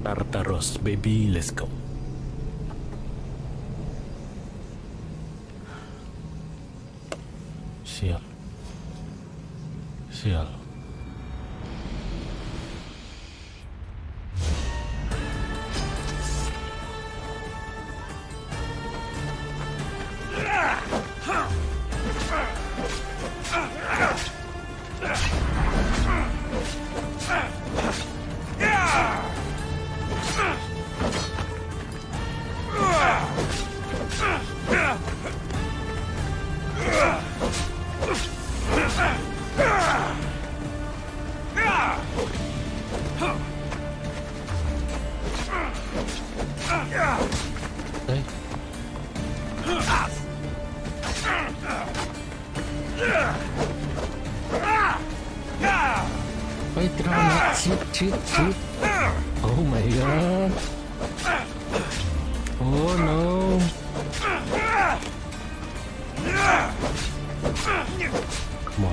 Tartaros, baby, let's go. Sial. Sial. Wait, cheat. Oh my god. Oh no. Come on.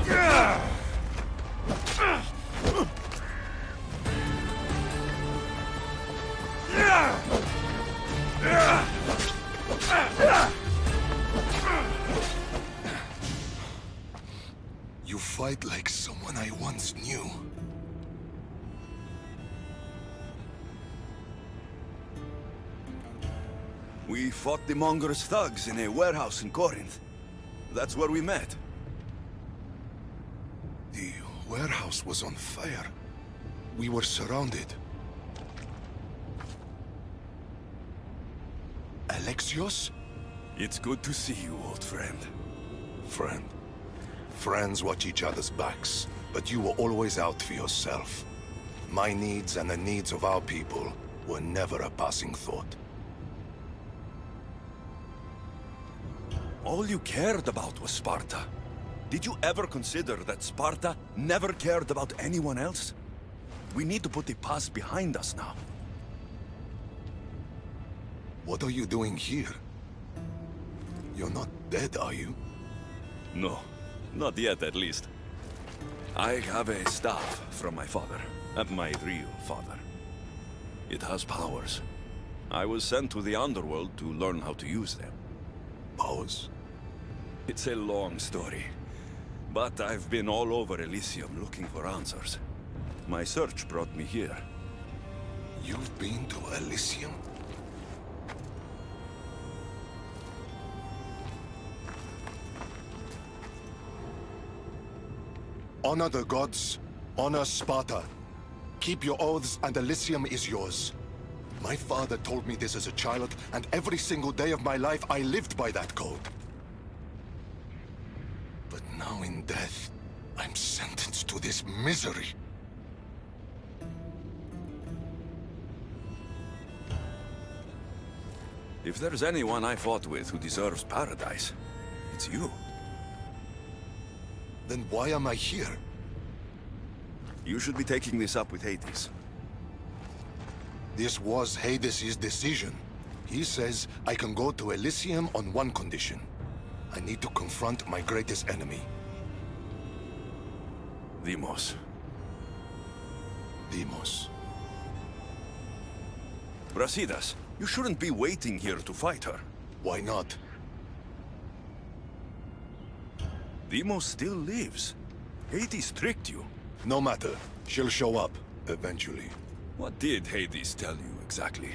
You fight like someone I once knew. We fought the Monger's thugs in a warehouse in Corinth. That's where we met. The warehouse was on fire. We were surrounded. Alexios? It's good to see you, old friend. Friends watch each other's backs, but you were always out for yourself. My needs and the needs of our people were never a passing thought. All you cared about was Sparta. Did you ever consider that Sparta never cared about anyone else? We need to put the past behind us now. What are you doing here? You're not dead, are you? No, not yet at least. I have a staff from my father, my real father. It has powers. I was sent to the underworld to learn how to use them. Powers? It's a long story, but I've been all over Elysium looking for answers. My search brought me here. You've been to Elysium? Honor the gods, honor Sparta. Keep your oaths and Elysium is yours. My father told me this as a child, and every single day of my life I lived by that code. But now in death, I'm sentenced to this misery. If there's anyone I fought with who deserves paradise, it's you. Then why am I here? You should be taking this up with Hades. This was Hades' decision. He says I can go to Elysium on one condition. I need to confront my greatest enemy. Deimos. Deimos. Brasidas, you shouldn't be waiting here to fight her. Why not? Deimos still lives. Hades tricked you. No matter. She'll show up, eventually. What did Hades tell you exactly?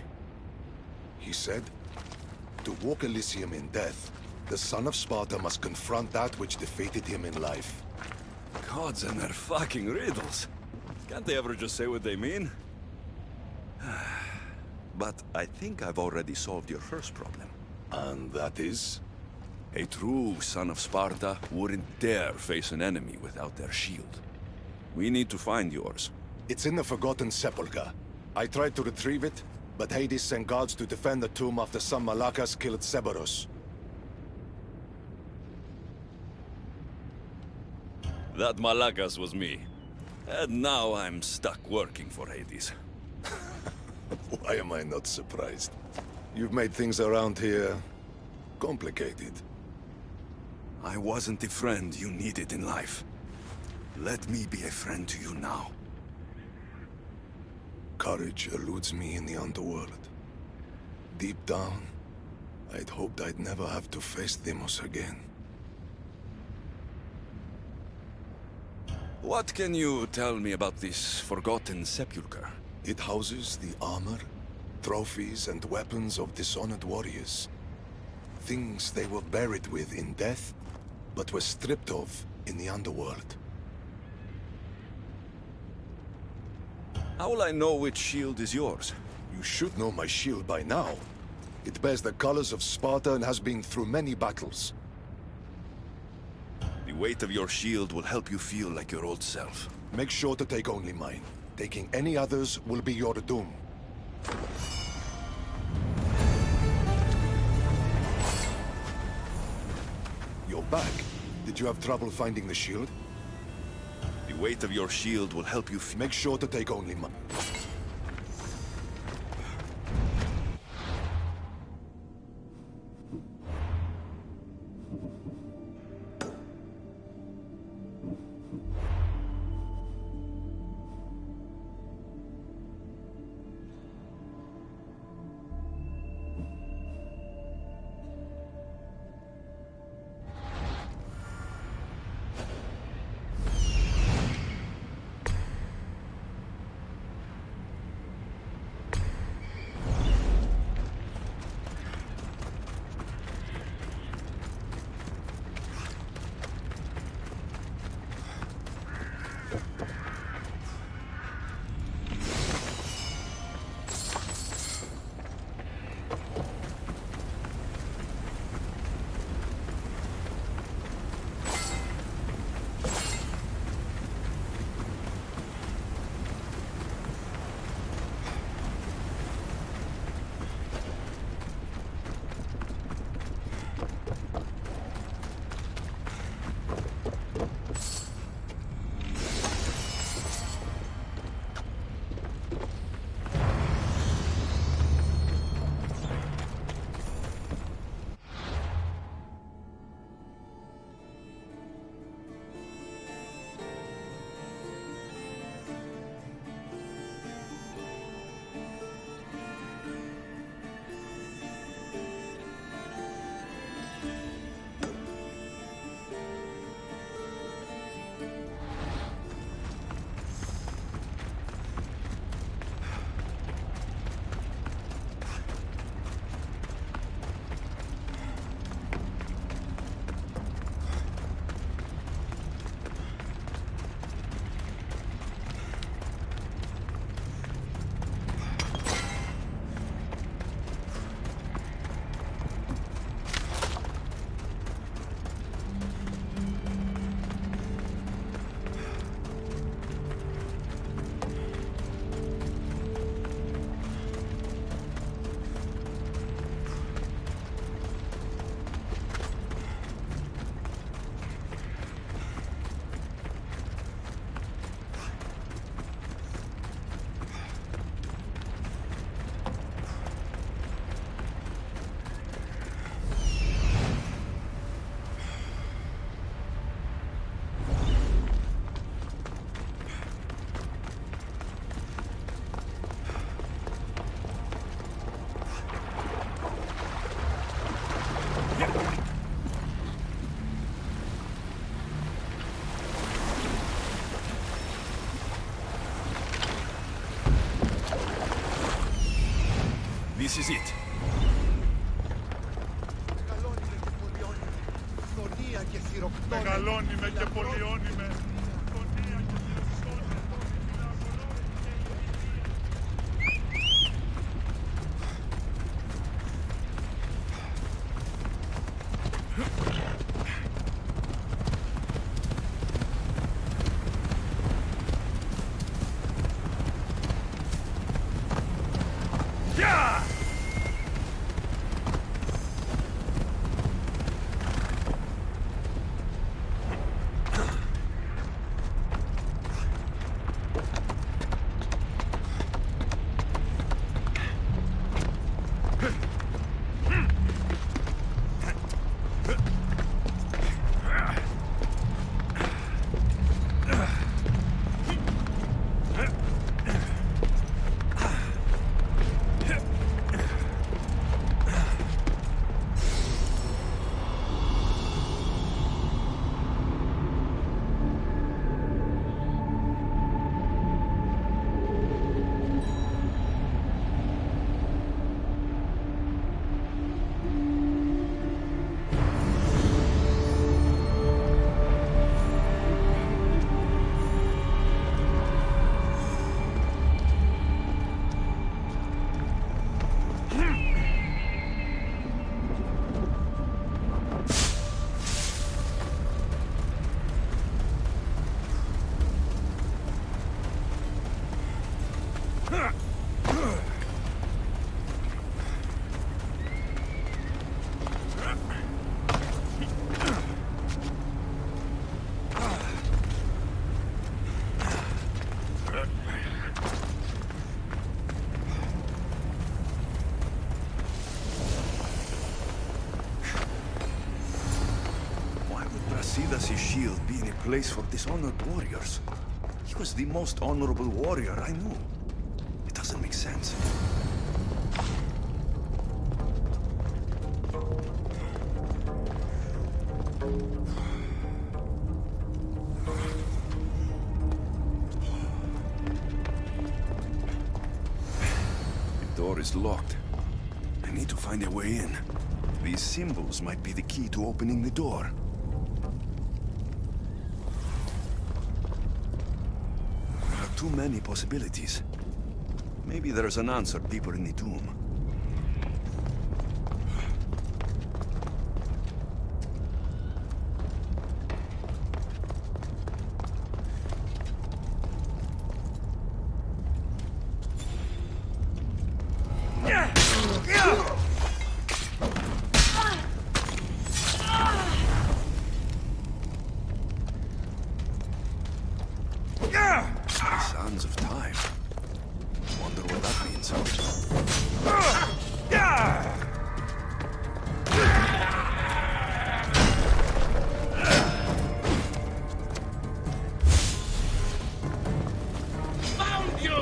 He said, to walk Elysium in death, the son of Sparta must confront that which defeated him in life. Gods and their fucking riddles. Can't they ever just say what they mean? But I think I've already solved your first problem. And that is? A true son of Sparta wouldn't dare face an enemy without their shield. We need to find yours. It's in the Forgotten Sepulchre. I tried to retrieve it, but Hades sent guards to defend the tomb after some Malakas killed Cerberus. That Malakas was me. And now I'm stuck working for Hades. Why am I not surprised? You've made things around here complicated. I wasn't the friend you needed in life. Let me be a friend to you now. courage eludes me in the underworld. Deep down, I'd hoped I'd never have to face Deimos again. What can you tell me about this forgotten sepulchre? It houses the armor, trophies, and weapons of dishonored warriors. Things they were buried with in death, but were stripped of in the underworld. How will I know which shield is yours? You should know my shield by now. It bears the colors of Sparta and has been through many battles. The weight of your shield will help you feel like your old self. Make sure to take only mine. Taking any others will be your doom. You're back. Did you have trouble finding the shield? The weight of your shield will help you Make sure to take only mine. This is it. Μεγαλώνει με και πολιώνει με. see his shield being a place for dishonored warriors. He was the most honorable warrior I knew. It doesn't make sense. The door is locked. I need to find a way in. These symbols might be the key to opening the door. There are too many possibilities. Maybe there's an answer deeper in the tomb. Sands of time. Wonder what that means. Found you!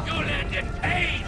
You landed pain!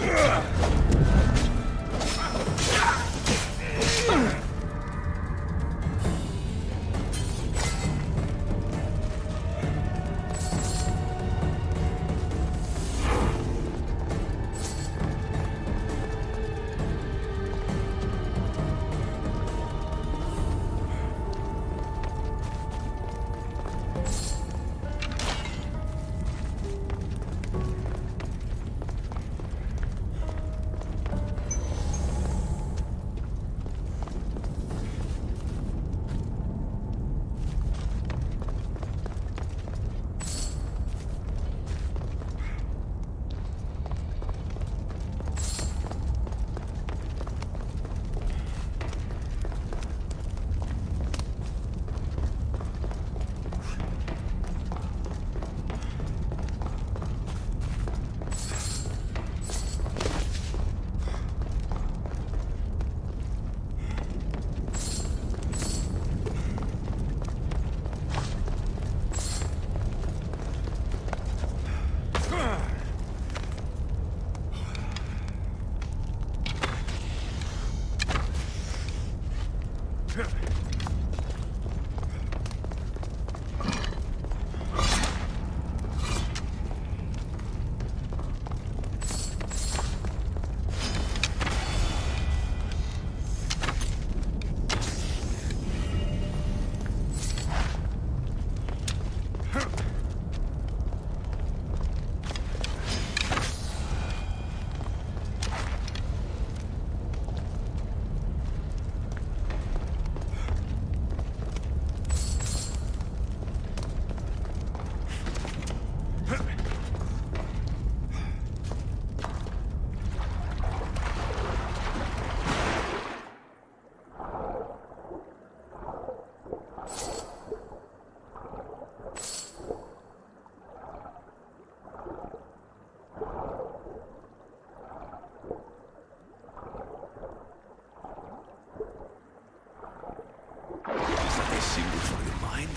Symbol for the mind?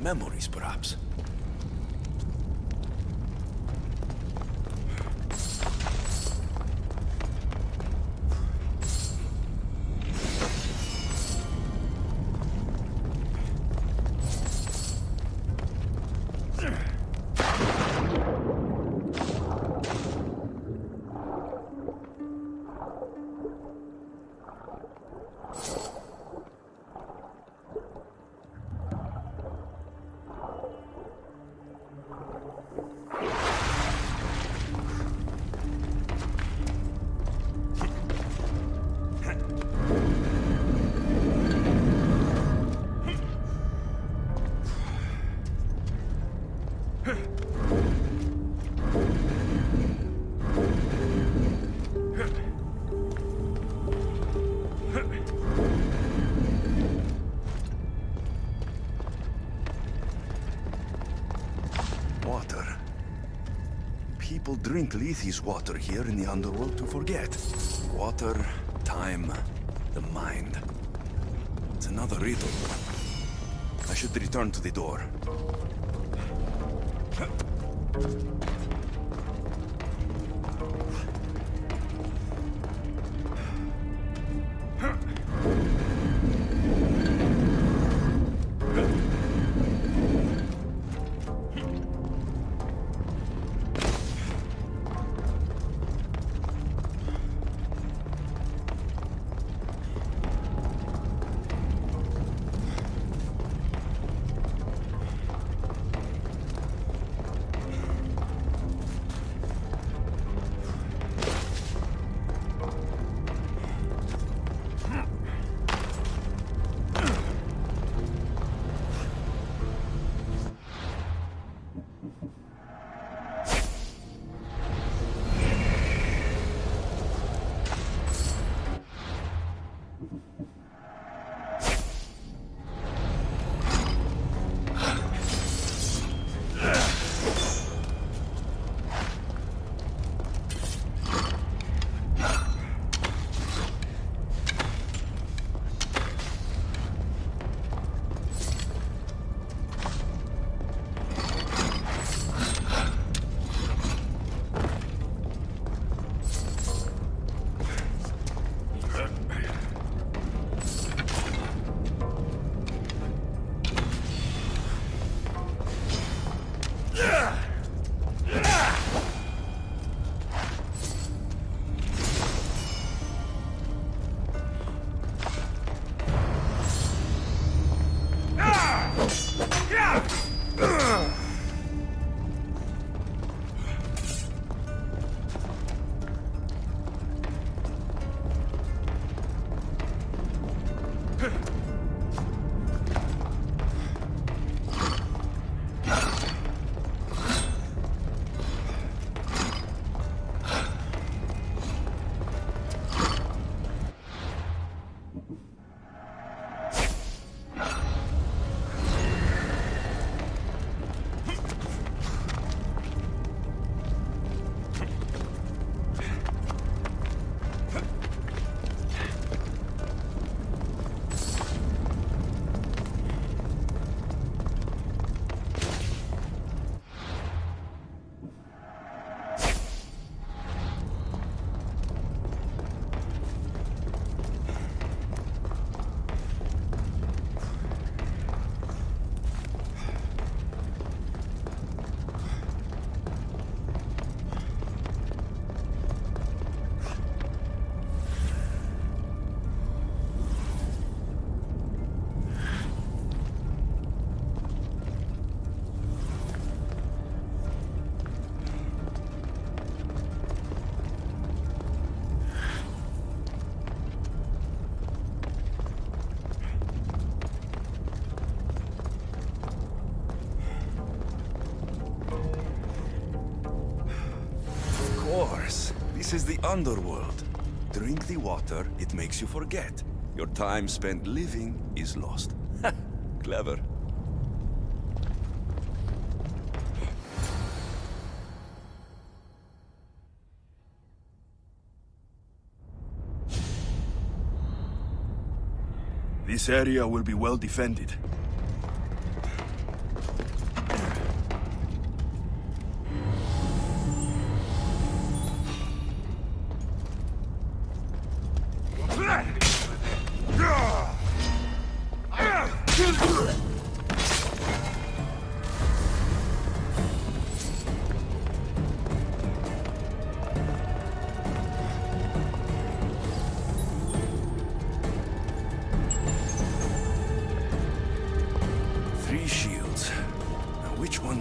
Memories, perhaps. People drink Lethe's water here in the underworld to forget. Water, time, the mind. It's another riddle. I should return to the door. This is the underworld. Drink the water, it makes you forget. Your time spent living is lost. Ha! Clever. This area will be well defended.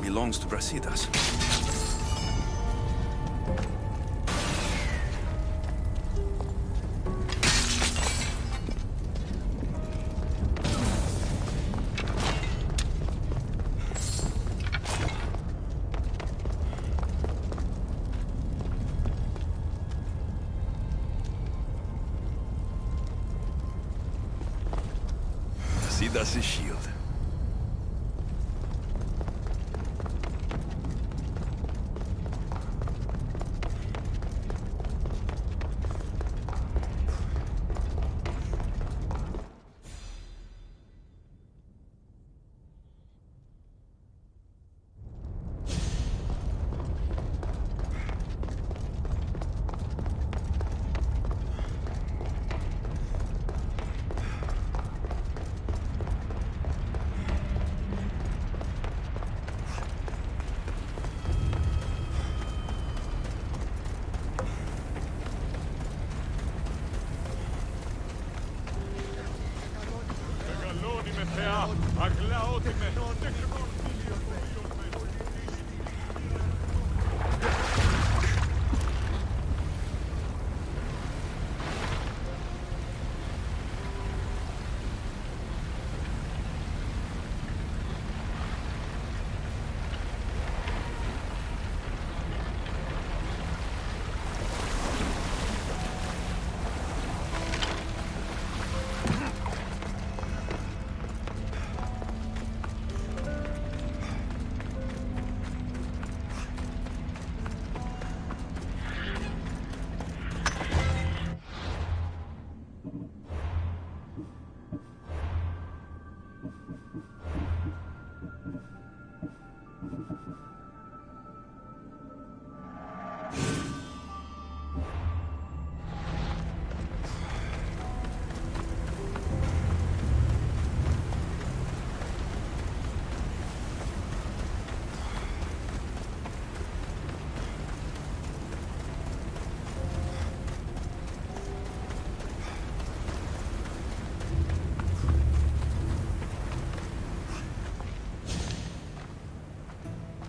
Belongs to Brasidas. Brasidas' shield.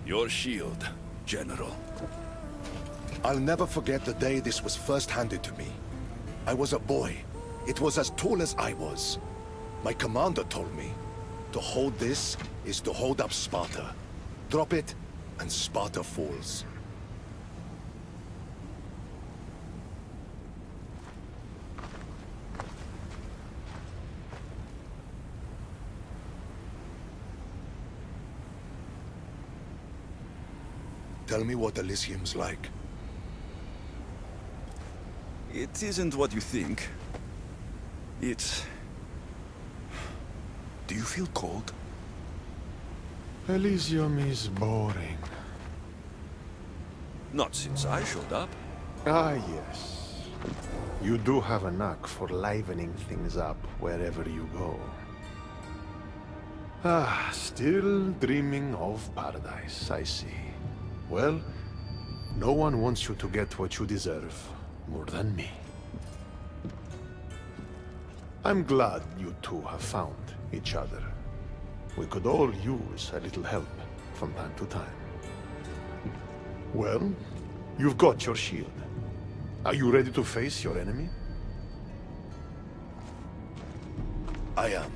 Your shield, General. I'll never forget the day this was first handed to me. I was a boy. It was as tall as I was. My commander told me, to hold this is to hold up Sparta. Drop it, and Sparta falls. Tell me what Elysium's like. It isn't what you think. It's... Do you feel cold? Elysium is boring. Not since I showed up. Ah, yes. You do have a knack for livening things up wherever you go. Ah, still dreaming of paradise, I see. Well, no one wants you to get what you deserve more than me. I'm glad you two have found each other. We could all use a little help from time to time. Well, you've got your shield. Are you ready to face your enemy? I am.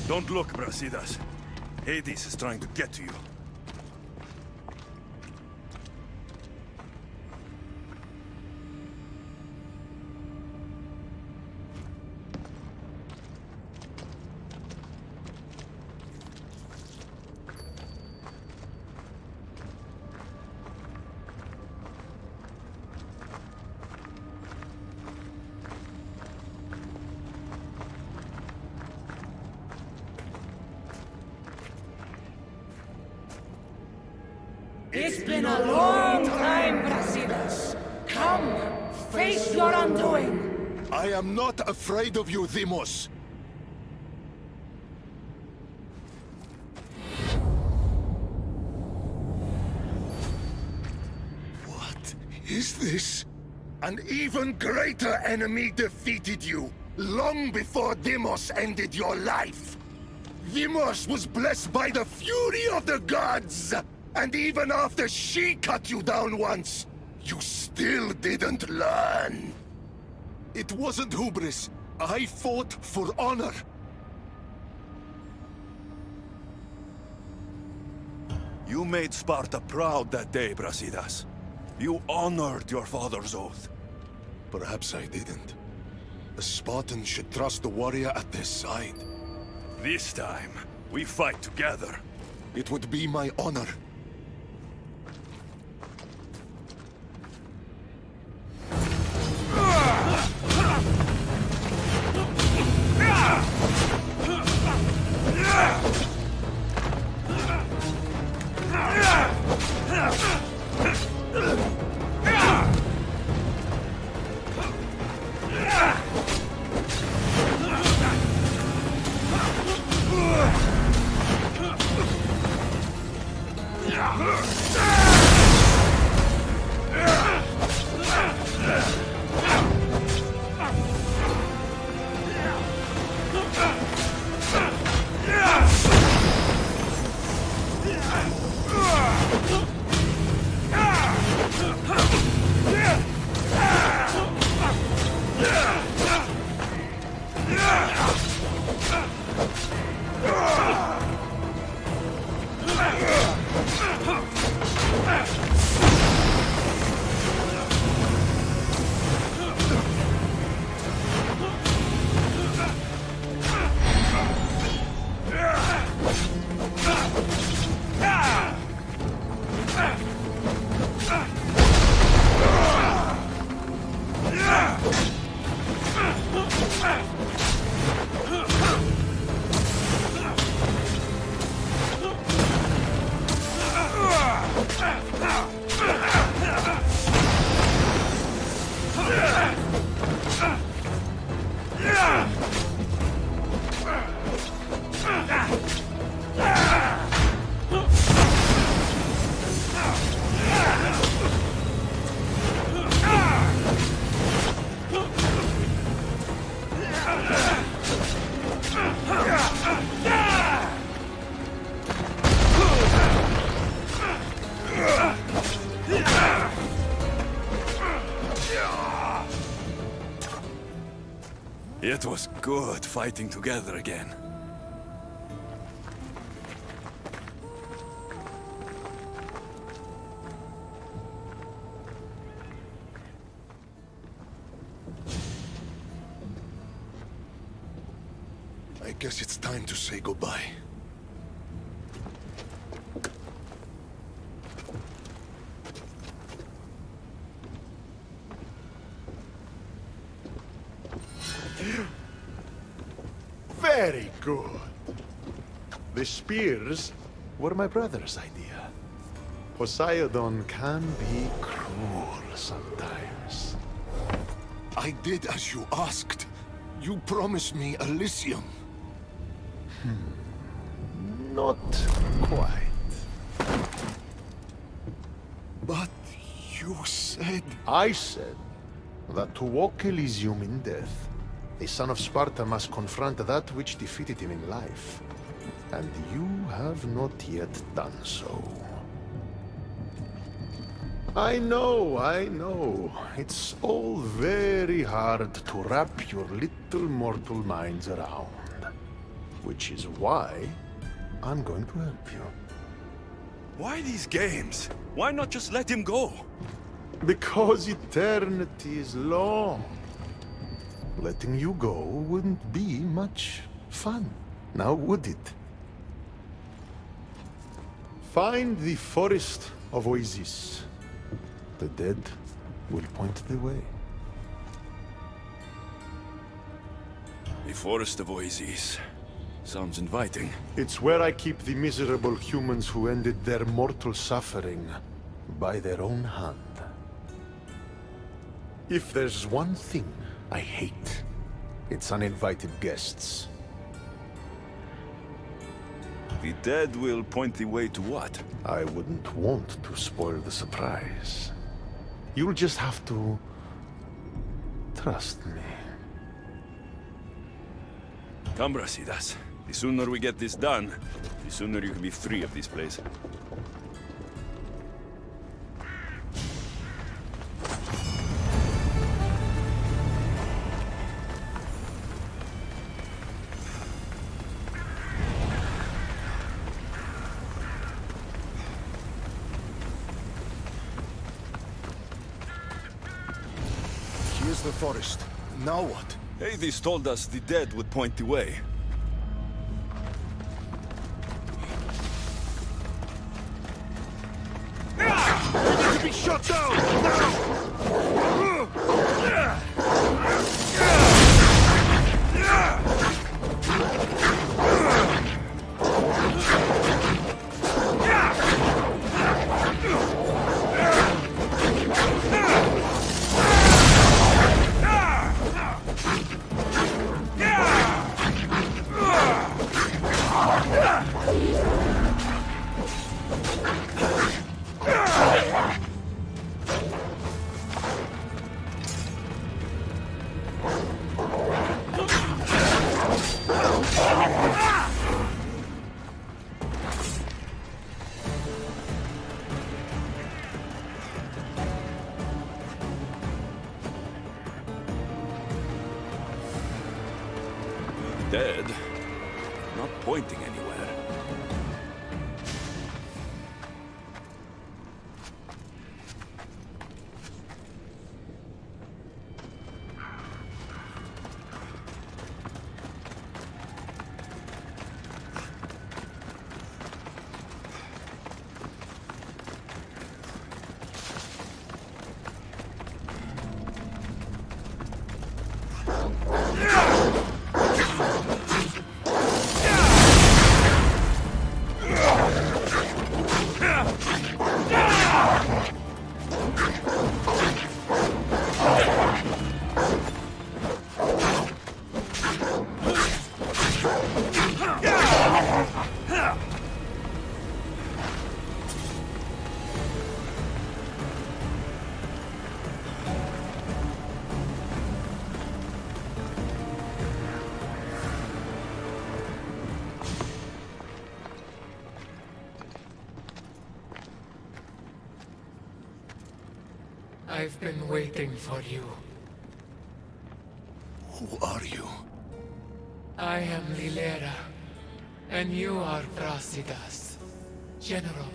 Don't look, Brasidas. Hades is trying to get to you. It's been a long time, Brasidas. Come, face your undoing. I am not afraid of you, Deimos. What is this? An even greater enemy defeated you, long before Deimos ended your life. Deimos was blessed by the fury of the gods, and even after she cut you down once, you still didn't learn. It wasn't hubris. I fought for honor. You made Sparta proud that day, Brasidas. You honored your father's oath. Perhaps I didn't. A Spartan should trust the warrior at their side. This time, we fight together. It would be my honor. It was good fighting together again. I guess it's time to say goodbye. Very good. The spears were my brother's idea. Poseidon can be cruel sometimes. I did as you asked. You promised me Elysium. Not quite. But you said... I said that to walk Elysium in death, the son of Sparta must confront that which defeated him in life. And you have not yet done so. I know. It's all very hard to wrap your little mortal minds around. Which is why I'm going to help you. Why these games? Why not just let him go? Because eternity is long. Letting you go wouldn't be much fun, now would it? Find the forest of Oasis. The dead will point the way. The Forest of Oasis. Sounds inviting. It's where I keep the miserable humans who ended their mortal suffering by their own hand. If there's one thing I hate, it's uninvited guests. The dead will point the way to what? I wouldn't want to spoil the surprise. You'll just have to trust me. Come, Brasidas. The sooner we get this done, the sooner you can be free of this place. Here's the forest. Now what? Hades told us the dead would point the way. To be shut down! Dead? Not pointing anywhere. I've been waiting for you. Who are you? I am Lilera, and you are Brasidas, General,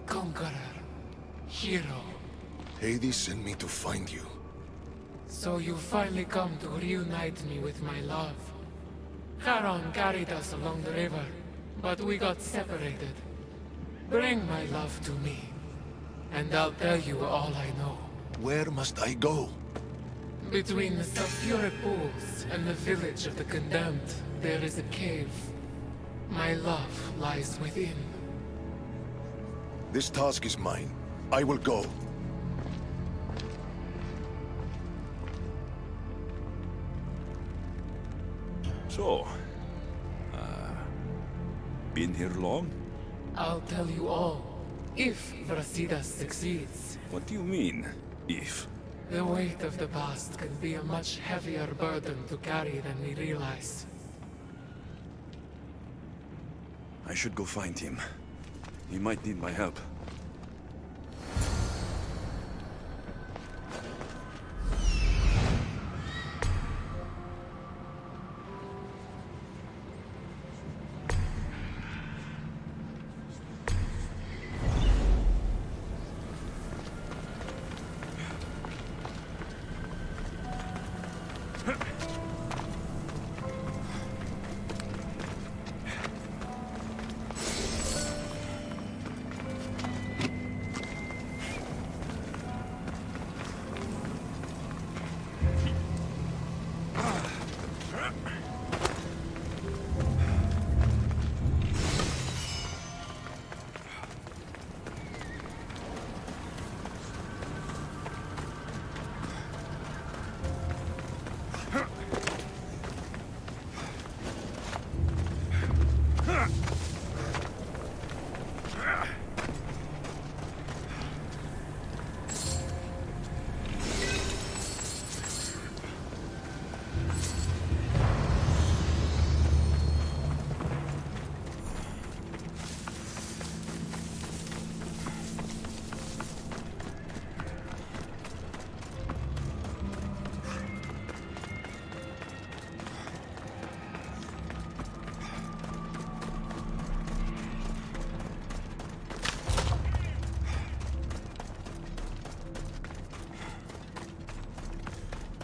Conqueror, Hero. Hades sent me to find you. So you finally come to reunite me with my love. Charon carried us along the river, but we got separated. Bring my love to me, and I'll tell you all I know. Where must I go? Between the sulfuric pools and the village of the condemned, there is a cave. My love lies within. This task is mine. I will go. So, been here long? I'll tell you all, if Brasidas succeeds. What do you mean, if? The weight of the past can be a much heavier burden to carry than we realize. I should go find him. He might need my help.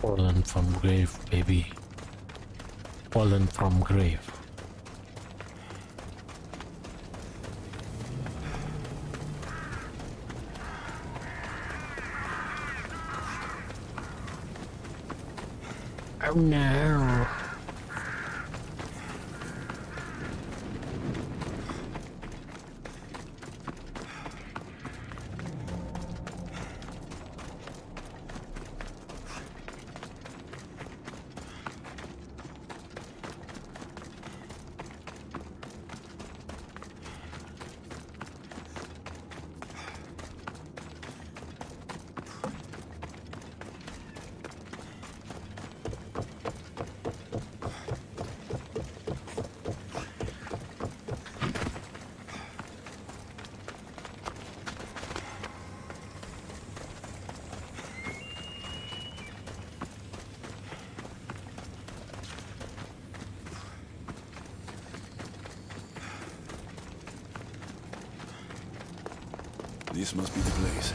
Fallen from grave, baby. Fallen from grave. Oh no. This must be the place.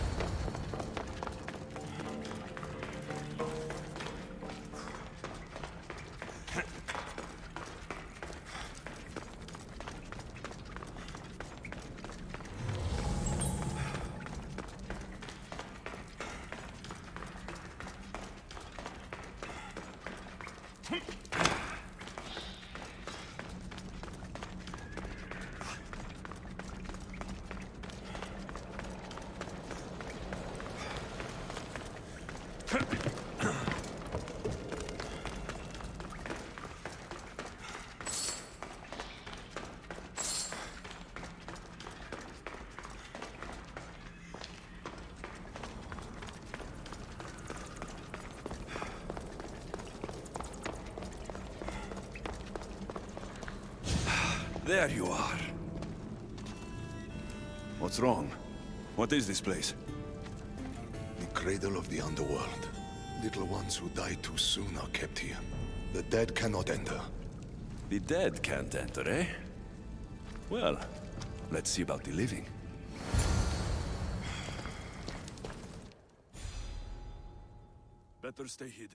There you are. What's wrong? What is this place? The cradle of the underworld. Little ones who die too soon are kept here. The dead cannot enter. The dead can't enter, eh? Well, let's see about the living. Better stay hidden.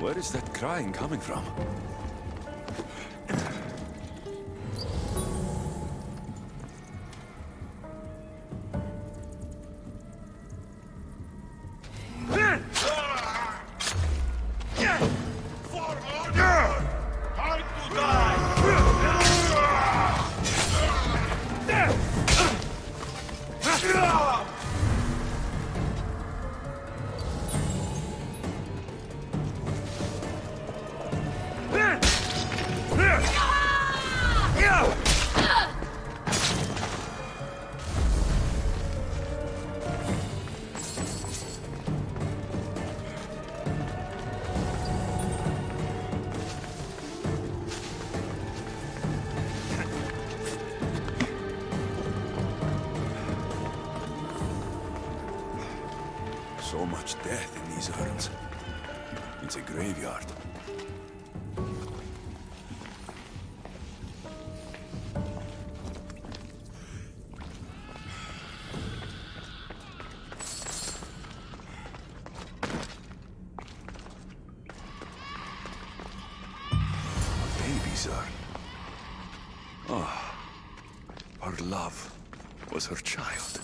Where is that crying coming from? So much death in these urns. It's a graveyard. A baby's urn. Ah, her love was her child.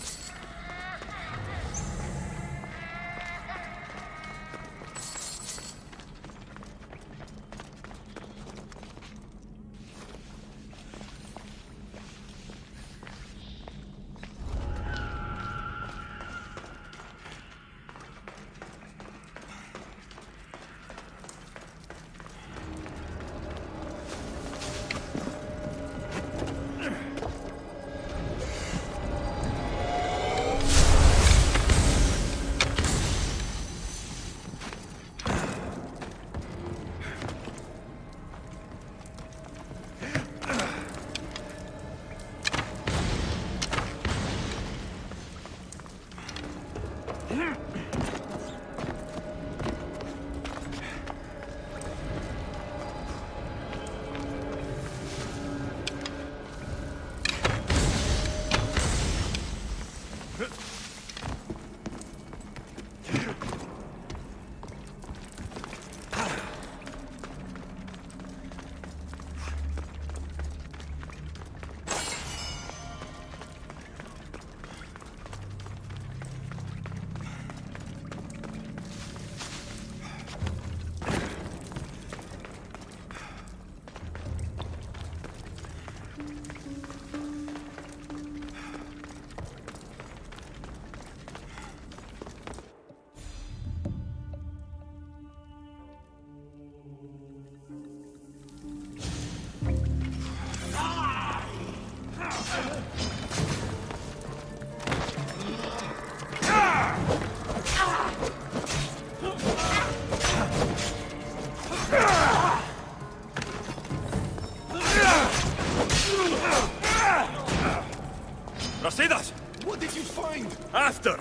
Brasidas! What did you find? After!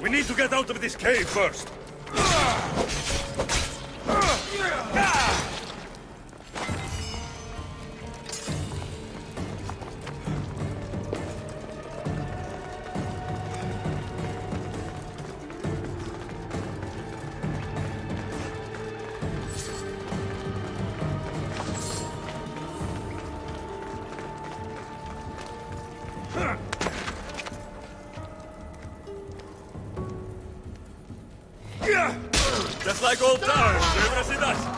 We need to get out of this cave first! Just like old times, eh, Brasidas?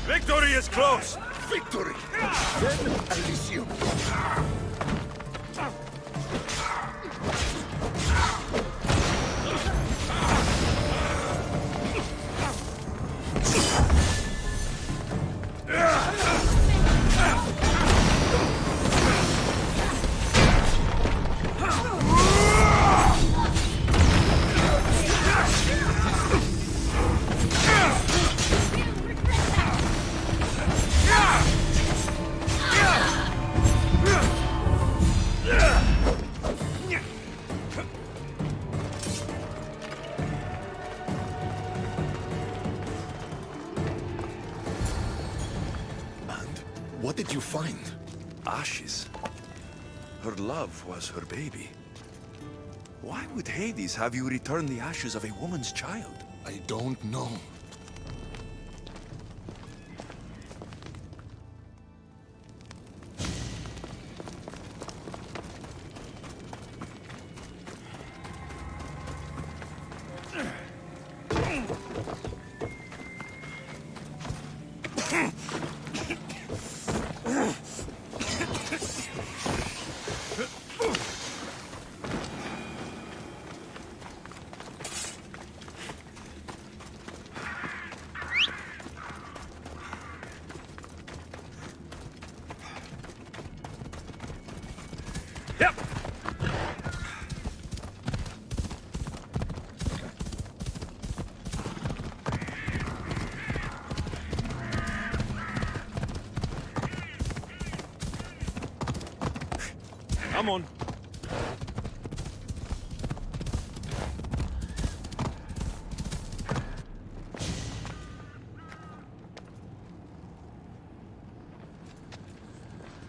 Victory is close! Victory! Then Elysium. What did you find? Ashes. Her love was her baby. Why would Hades have you return the ashes of a woman's child? I don't know. Yep! Come on.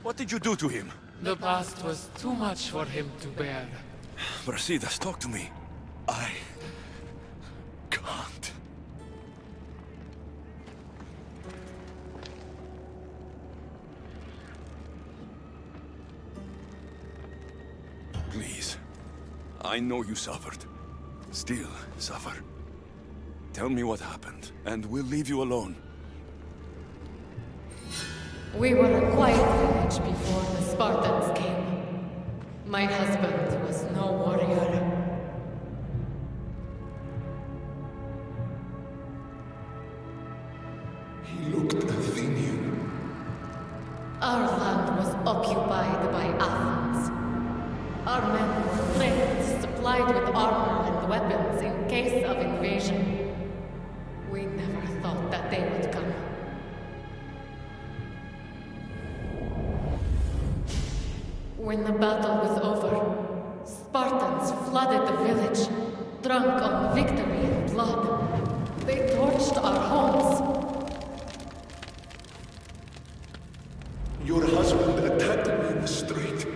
What did you do to him? The past was too much for him to bear. Brasidas, talk to me. I can't. Please. I know you suffered. Still suffer. Tell me what happened, and we'll leave you alone. We were a quiet village before the Spartans came. My husband was no warrior. He looked Athenian. Our land was occupied by Athens. Our men were trained, supplied with armor and weapons in case of invasion. We never thought that they would come. When the battle was over, Spartans flooded the village, drunk on victory and blood. They torched our homes. Your husband attacked me in the street.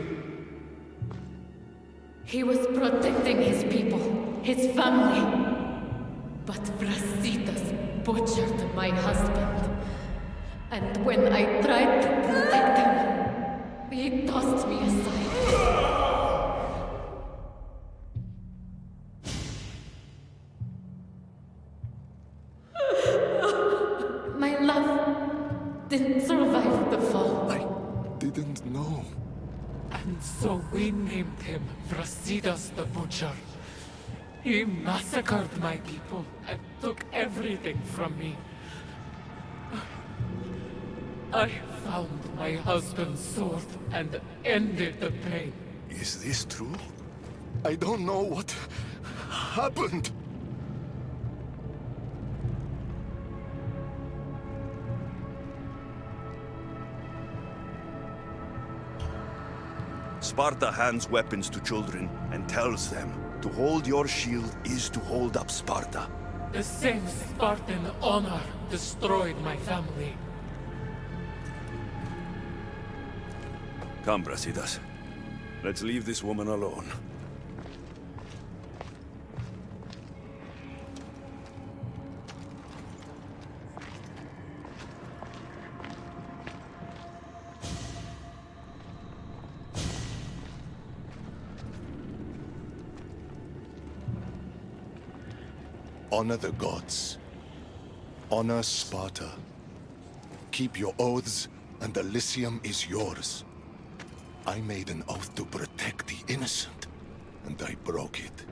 He was protecting his people, his family. But Brasidas butchered my husband. And when I tried to protect him, he tossed me aside. My love didn't survive the fall. I didn't know. And so we named him Brasidas the Butcher. He massacred my people and took everything from me. I found my husband's sword and ended the pain. Is this true? I don't know what happened. Sparta hands weapons to children and tells them to hold your shield is to hold up Sparta. The same Spartan honor destroyed my family. Come, Brasidas. Let's leave this woman alone. Honor the gods. Honor Sparta. Keep your oaths, and the Elysium is yours. I made an oath to protect the innocent, and I broke it.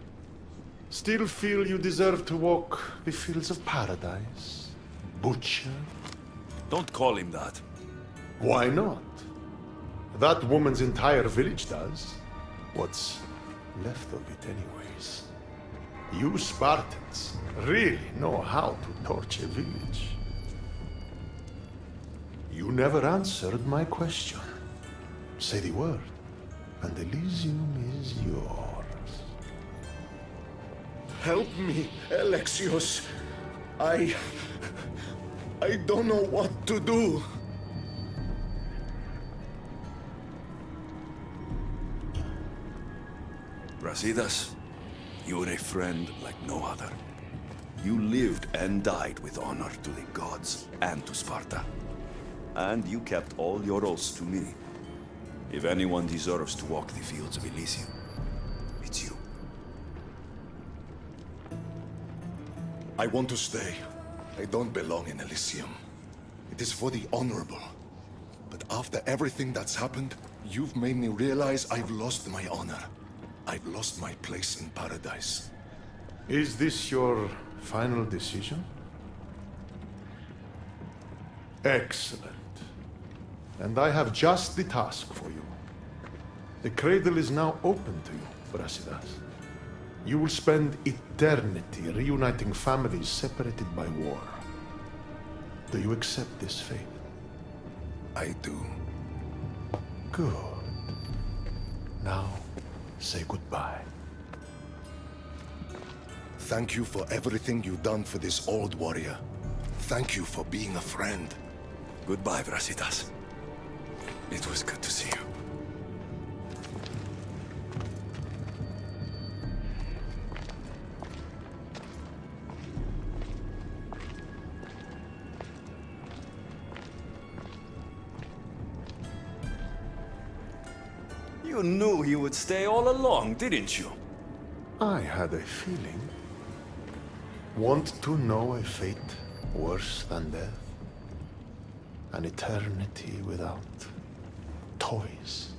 Still feel you deserve to walk the fields of paradise? Butcher? Don't call him that. Why not? That woman's entire village does. What's left of it anyways. You Spartans really know how to torch a village. You never answered my question. Say the word, and Elysium is yours. Help me, Alexios. I don't know what to do. Brasidas, you're a friend like no other. You lived and died with honor to the gods and to Sparta. And you kept all your oaths to me. If anyone deserves to walk the fields of Elysium, it's you. I want to stay. I don't belong in Elysium. It is for the honorable. But after everything that's happened, you've made me realize I've lost my honor. I've lost my place in paradise. Is this your final decision? Excellent. And I have just the task for you. The cradle is now open to you, Brasidas. You will spend eternity reuniting families separated by war. Do you accept this fate? I do. Good. Now, say goodbye. Thank you for everything you've done for this old warrior. Thank you for being a friend. Goodbye, Brasitas. It was good to see you. You knew he would stay all along, didn't you? I had a feeling. Want to know a fate worse than death? An eternity without toys.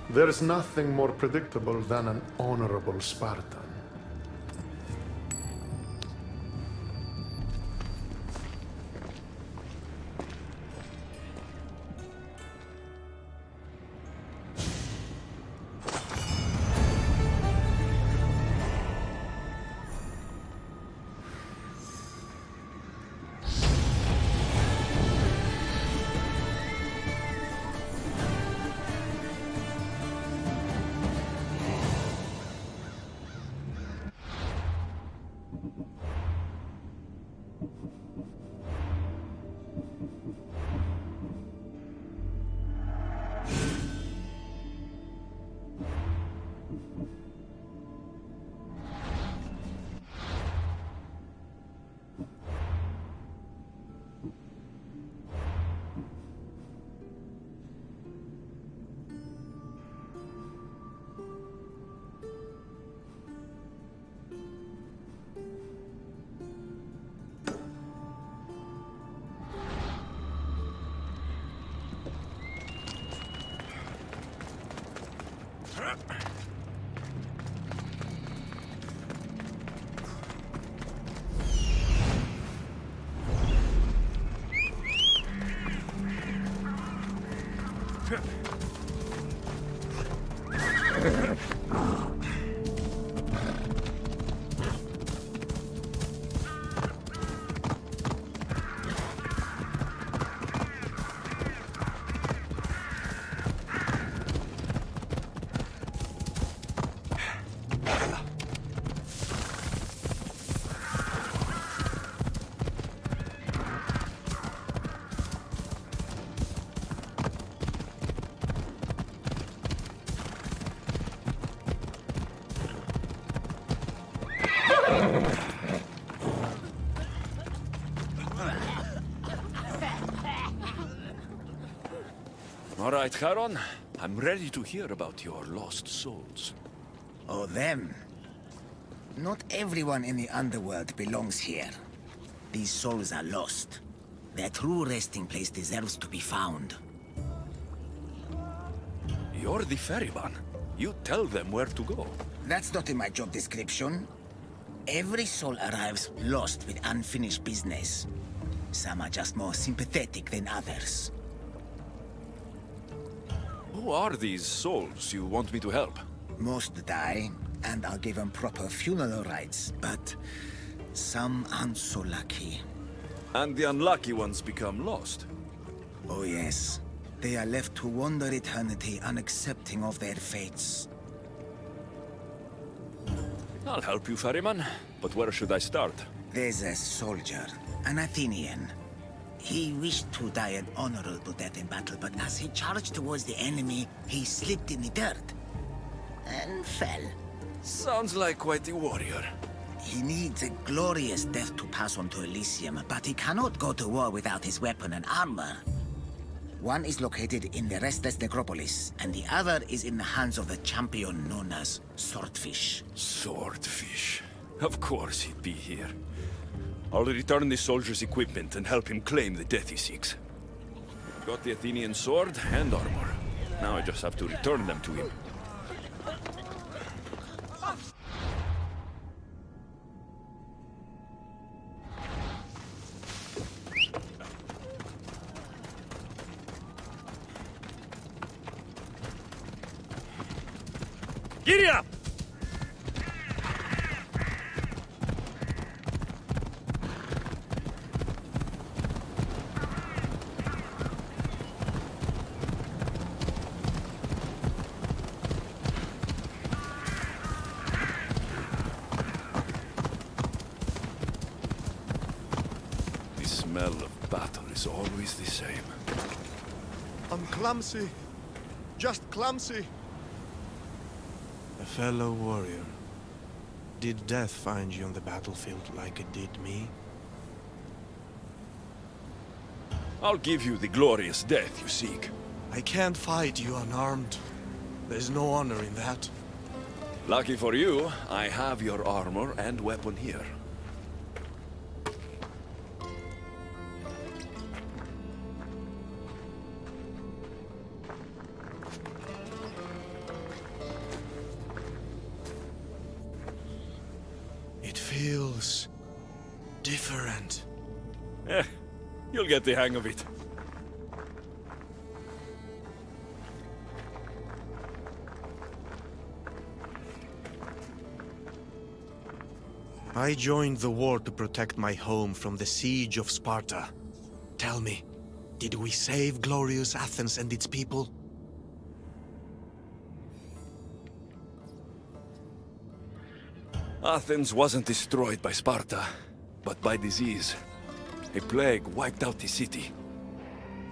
There's nothing more predictable than an honorable Spartan. All right, Charon. I'm ready to hear about your lost souls. Oh, them. Not everyone in the underworld belongs here. These souls are lost. Their true resting place deserves to be found. You're the ferryman. You tell them where to go. That's not in my job description. Every soul arrives lost with unfinished business. Some are just more sympathetic than others. Who are these souls you want me to help? Most die, and I'll give them proper funeral rites, but some aren't so lucky. And the unlucky ones become lost. Oh yes. They are left to wander eternity unaccepting of their fates. I'll help you, ferryman. But where should I start? There's a soldier, an Athenian. He wished to die an honorable death in battle, but as he charged towards the enemy, he slipped in the dirt and fell. Sounds like quite a warrior. He needs a glorious death to pass on to Elysium, but he cannot go to war without his weapon and armor. One is located in the restless necropolis, and the other is in the hands of the champion known as Swordfish. Swordfish. Of course he'd be here. I'll return the soldier's equipment and help him claim the death he seeks. Got the Athenian sword and armor. Now I just have to return them to him. Giddy up! The smell of battle is always the same. I'm clumsy. Just clumsy. A fellow warrior. Did death find you on the battlefield like it did me? I'll give you the glorious death you seek. I can't fight you unarmed. There's no honor in that. Lucky for you, I have your armor and weapon here. It feels different. You'll get the hang of it. I joined the war to protect my home from the siege of Sparta. Tell me, did we save glorious Athens and its people? Athens wasn't destroyed by Sparta, but by disease. A plague wiped out the city.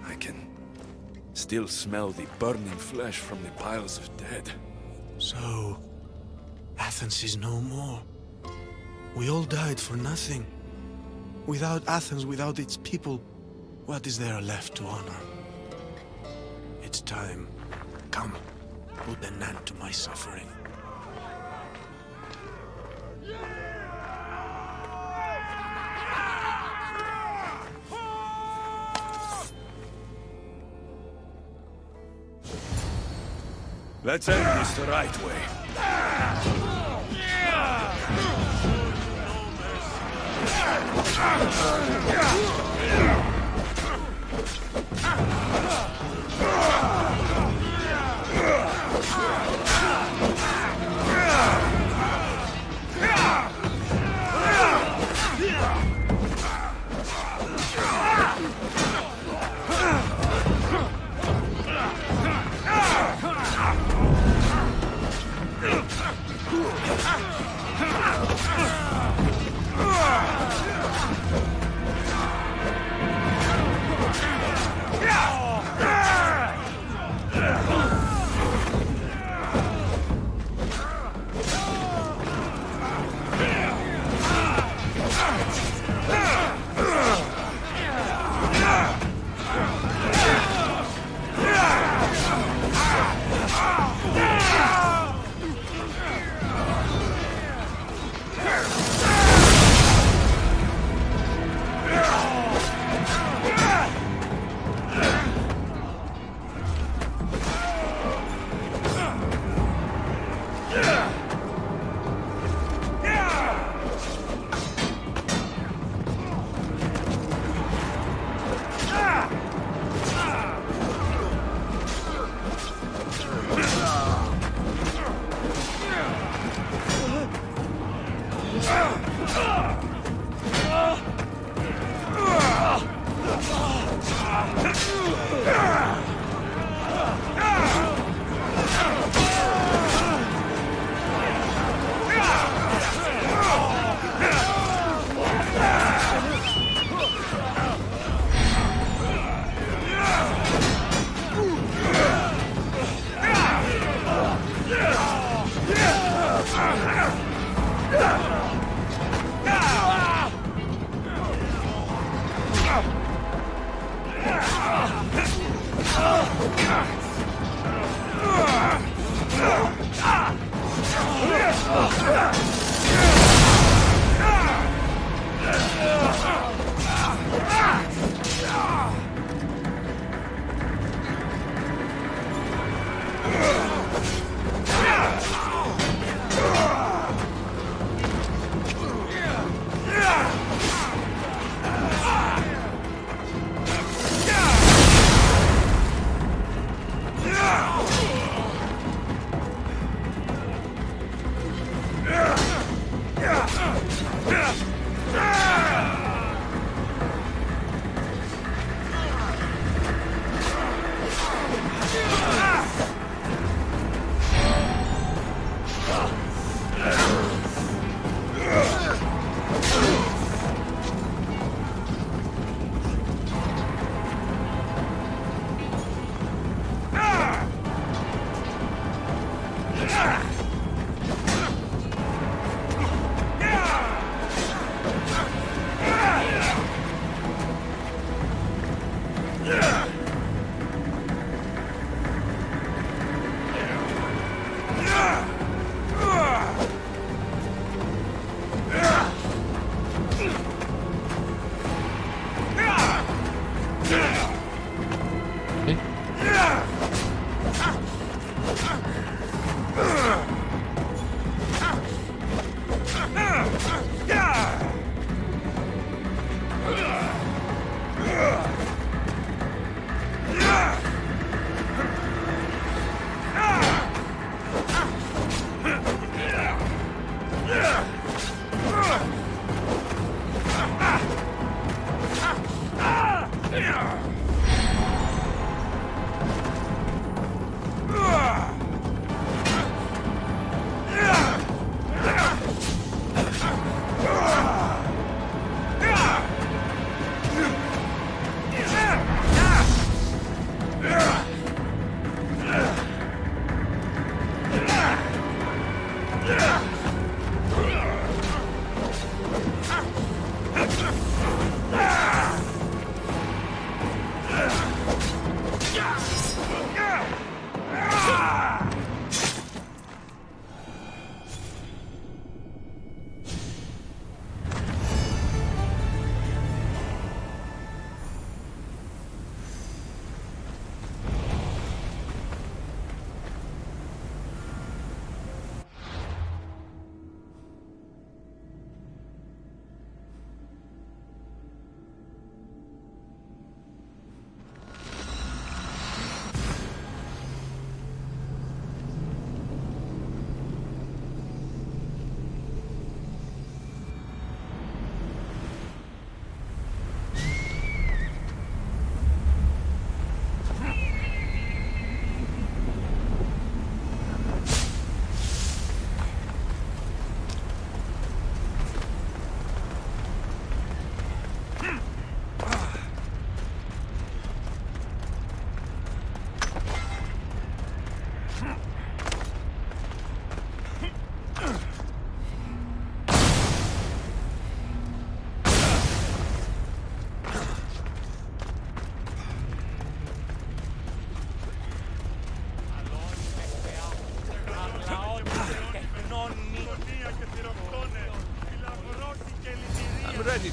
I can still smell the burning flesh from the piles of dead. So, Athens is no more. We all died for nothing. Without Athens, without its people, what is there left to honor? It's time. Come, put an end to my suffering. Let's end this the right way.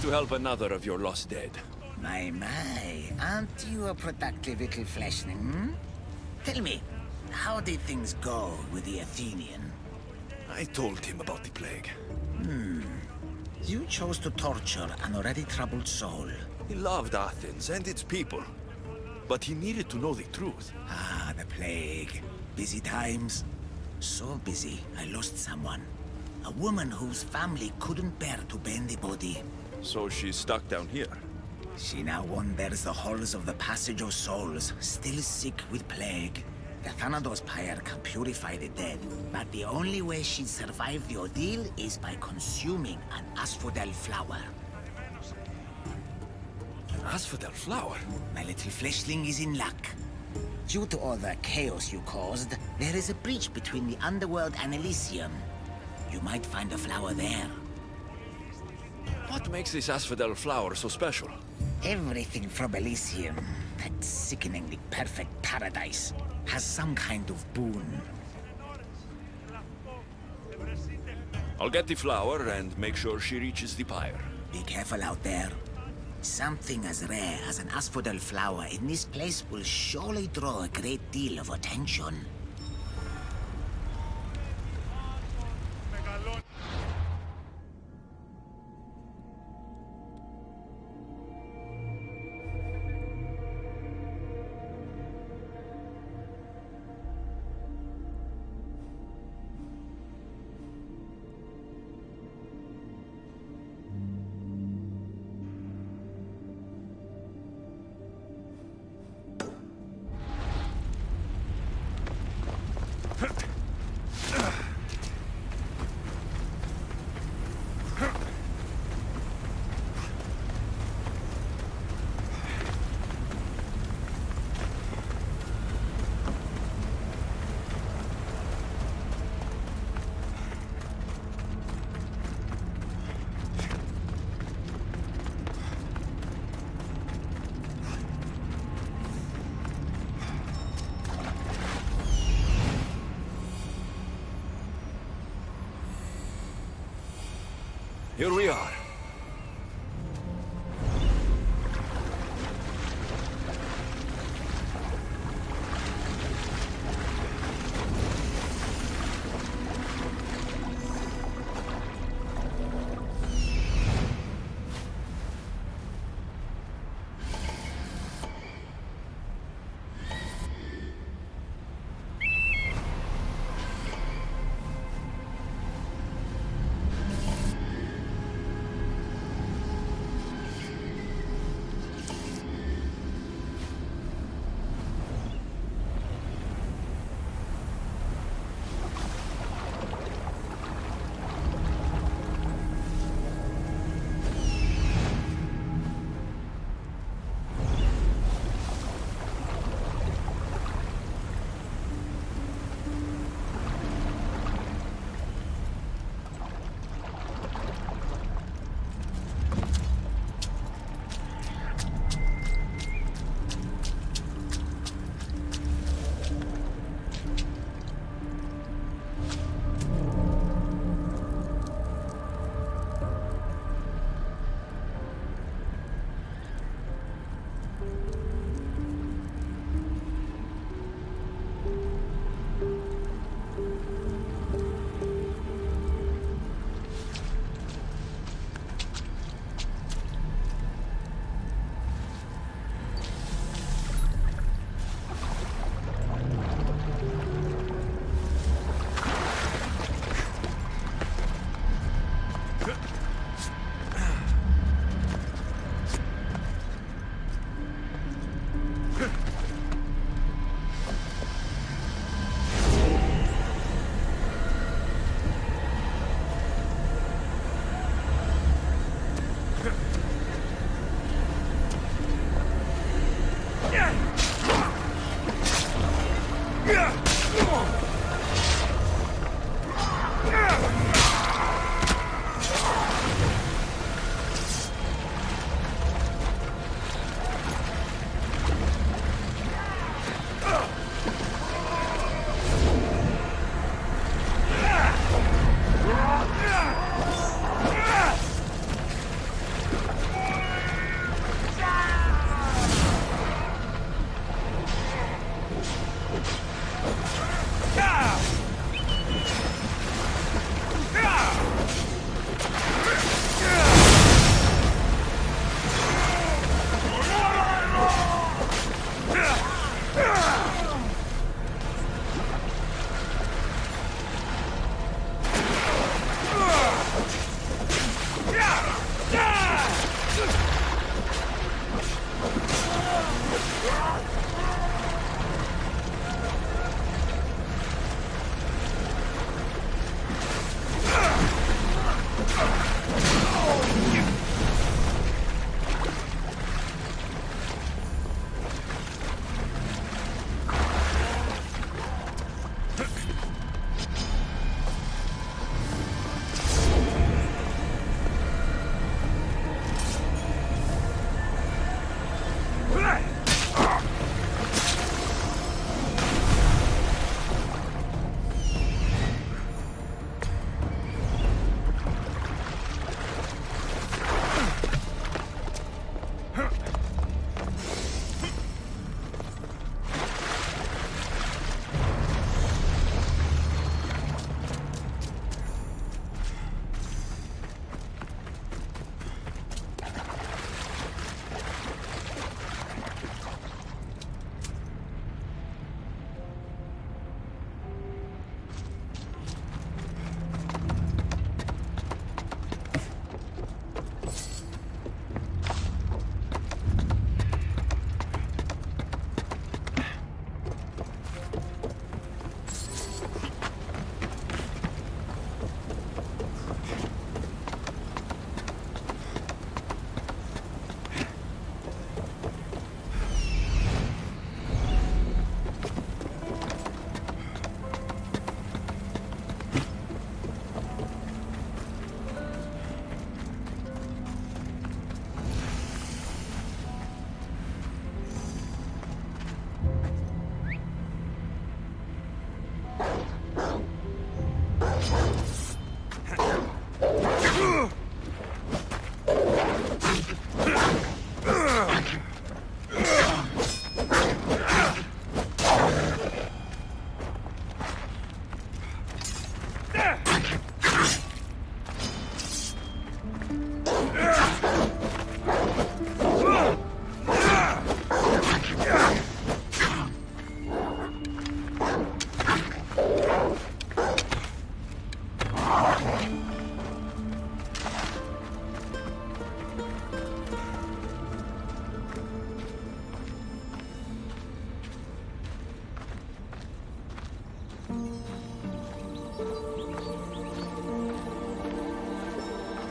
to help another of your lost dead. My, aren't you a productive little fleshling, hmm? Tell me, how did things go with the Athenian? I told him about the plague. You chose to torture an already troubled soul. He loved Athens and its people. But he needed to know the truth. Ah, the plague. Busy times. So busy, I lost someone. A woman whose family couldn't bear to bend the body. So she's stuck down here. She now wanders the halls of the Passage of Souls, still sick with plague. The Thanatos pyre can purify the dead, but the only way she'd survive the ordeal is by consuming an asphodel flower. An asphodel flower? My little fleshling is in luck. Due to all the chaos you caused, there is a breach between the underworld and Elysium. You might find a flower there. What makes this asphodel flower so special? Everything from Elysium, that sickeningly perfect paradise, has some kind of boon. I'll get the flower and make sure she reaches the pyre. Be careful out there. Something as rare as an asphodel flower in this place will surely draw a great deal of attention. Here we are.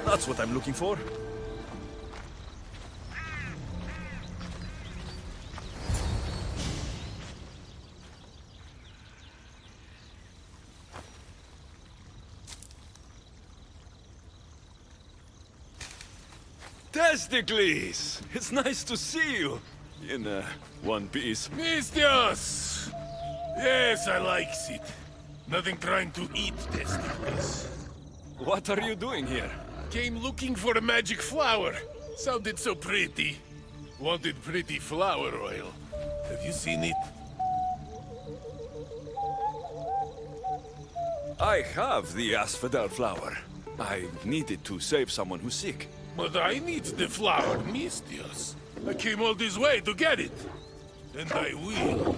That's what I'm looking for. Testicles! It's nice to see you. In one piece. Mistios! Yes, I likes it. Nothing trying to eat testicles. What are you doing here? Came looking for a magic flower. Sounded so pretty. Wanted pretty flower oil. Have you seen it? I have the asphodel flower. I needed to save someone who's sick. But I need the flower, Mistios. I came all this way to get it. And I will.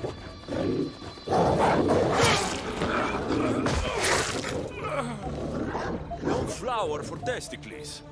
No flower for testicles.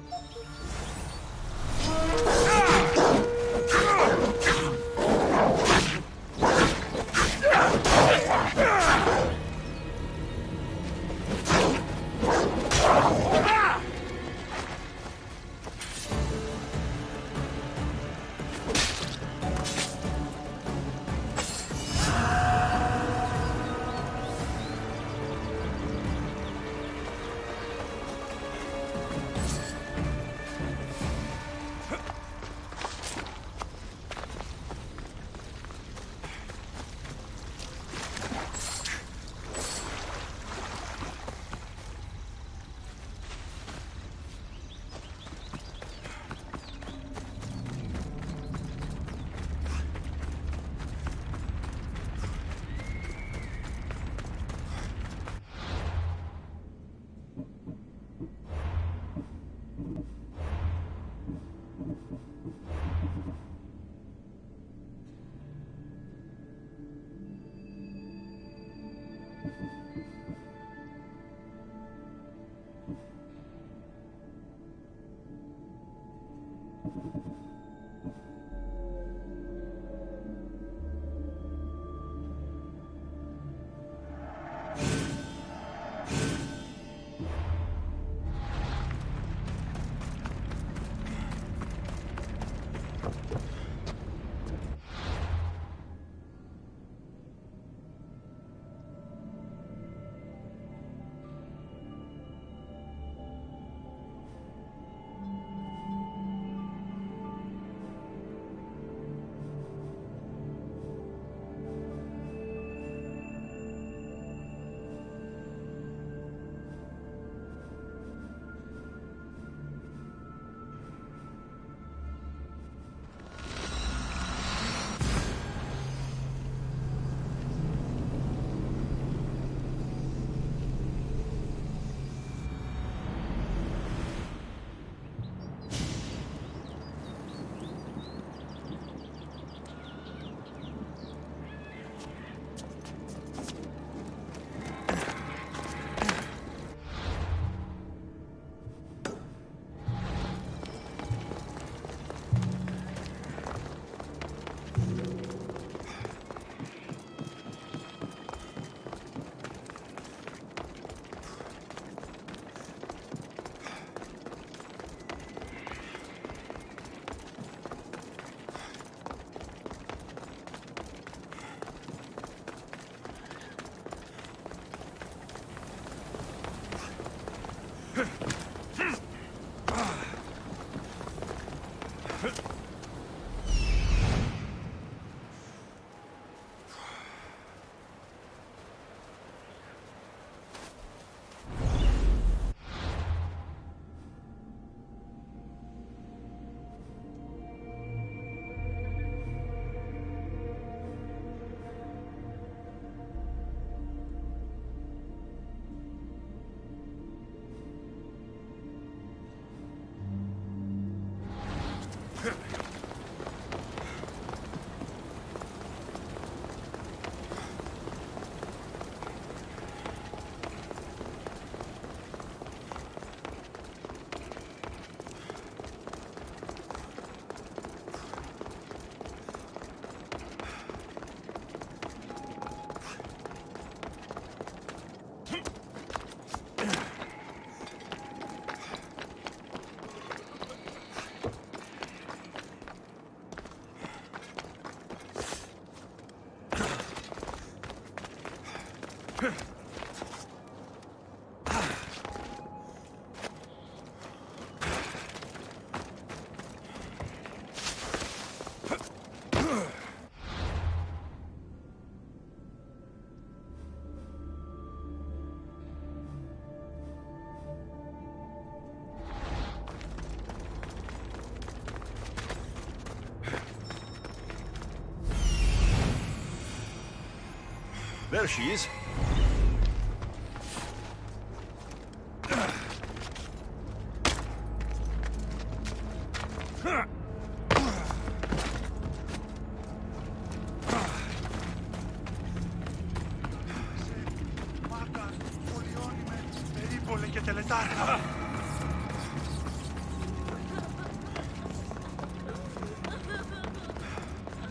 There she is.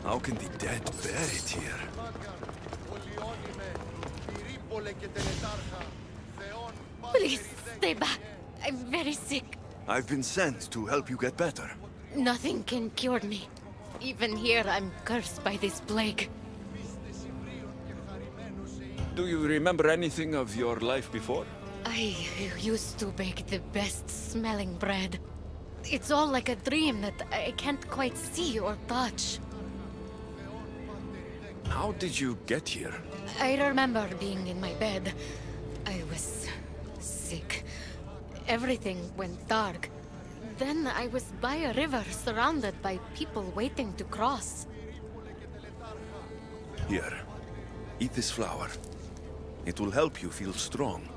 How can the dead bear it here? Please, stay back. I'm very sick. I've been sent to help you get better. Nothing can cure me. Even here, I'm cursed by this plague. Do you remember anything of your life before? I used to bake the best smelling bread. It's all like a dream that I can't quite see or touch. How did you get here? I remember being in my bed. I was sick. Everything went dark. Then I was by a river surrounded by people waiting to cross. Here, eat this flower. It will help you feel strong.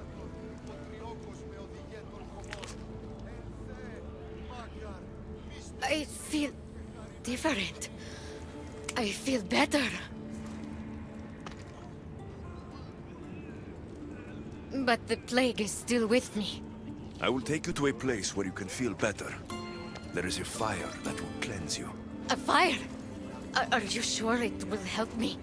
I feel different. I feel better. But the plague is still with me. I will take you to a place where you can feel better. There is a fire that will cleanse you. A fire? Are you sure it will help me?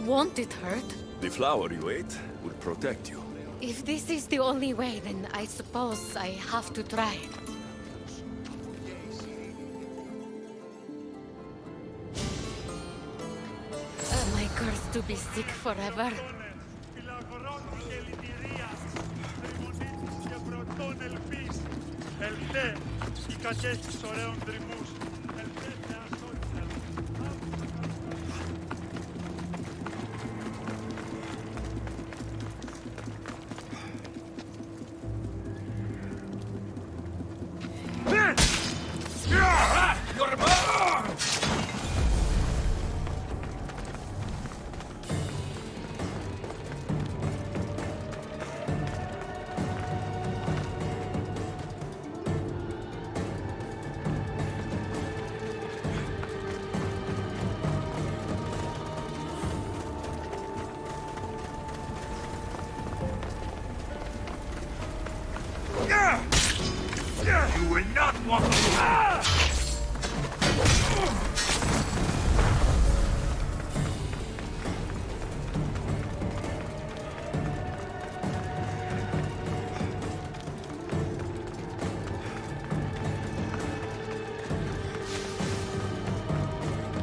Won't it hurt? The flower you ate will protect you. If this is the only way, then I suppose I have to try. Am I cursed to be sick forever? You will not walk away!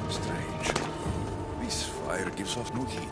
Strange. This fire gives off no heat.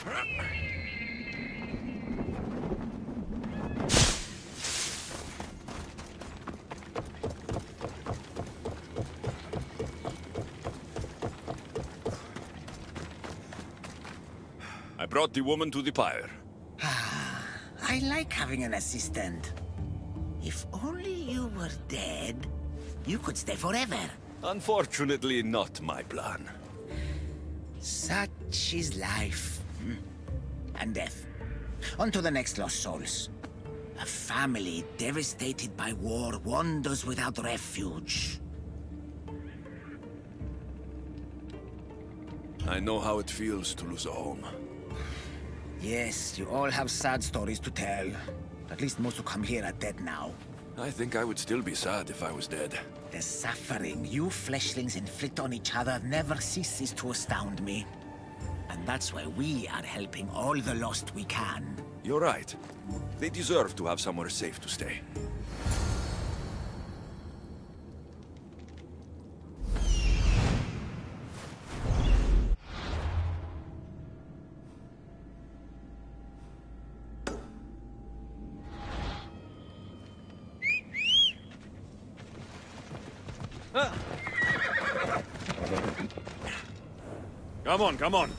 I brought the woman to the pyre. I like having an assistant. If only you were dead, you could stay forever. Unfortunately, not my plan. Such is life. And death. On to the next lost souls. A family devastated by war wanders without refuge. I know how it feels to lose a home. Yes, you all have sad stories to tell. At least most who come here are dead now. I think I would still be sad if I was dead. The suffering you fleshlings inflict on each other never ceases to astound me. And that's why we are helping all the lost we can. You're right. They deserve to have somewhere safe to stay. Come on, come on.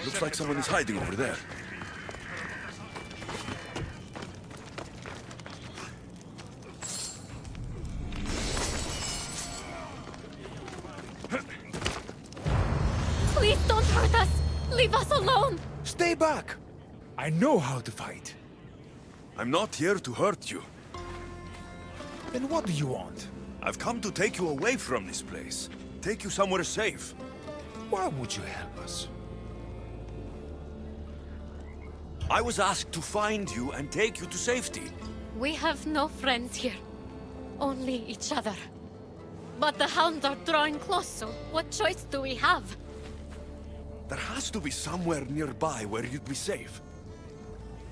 Looks like someone is hiding over there. Please don't hurt us! Leave us alone! Stay back! I know how to fight. I'm not here to hurt you. Then what do you want? I've come to take you away from this place. Take you somewhere safe. Why would you help us? I was asked to find you and take you to safety. We have no friends here. Only each other. But the hounds are drawing close, so what choice do we have? There has to be somewhere nearby where you'd be safe.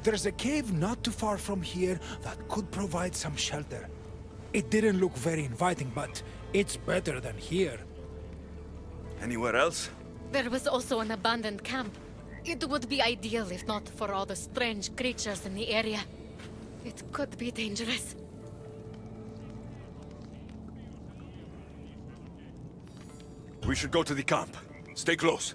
There's a cave not too far from here that could provide some shelter. It didn't look very inviting, but it's better than here. Anywhere else? There was also an abandoned camp. It would be ideal if not for all the strange creatures in the area. It could be dangerous. We should go to the camp. Stay close.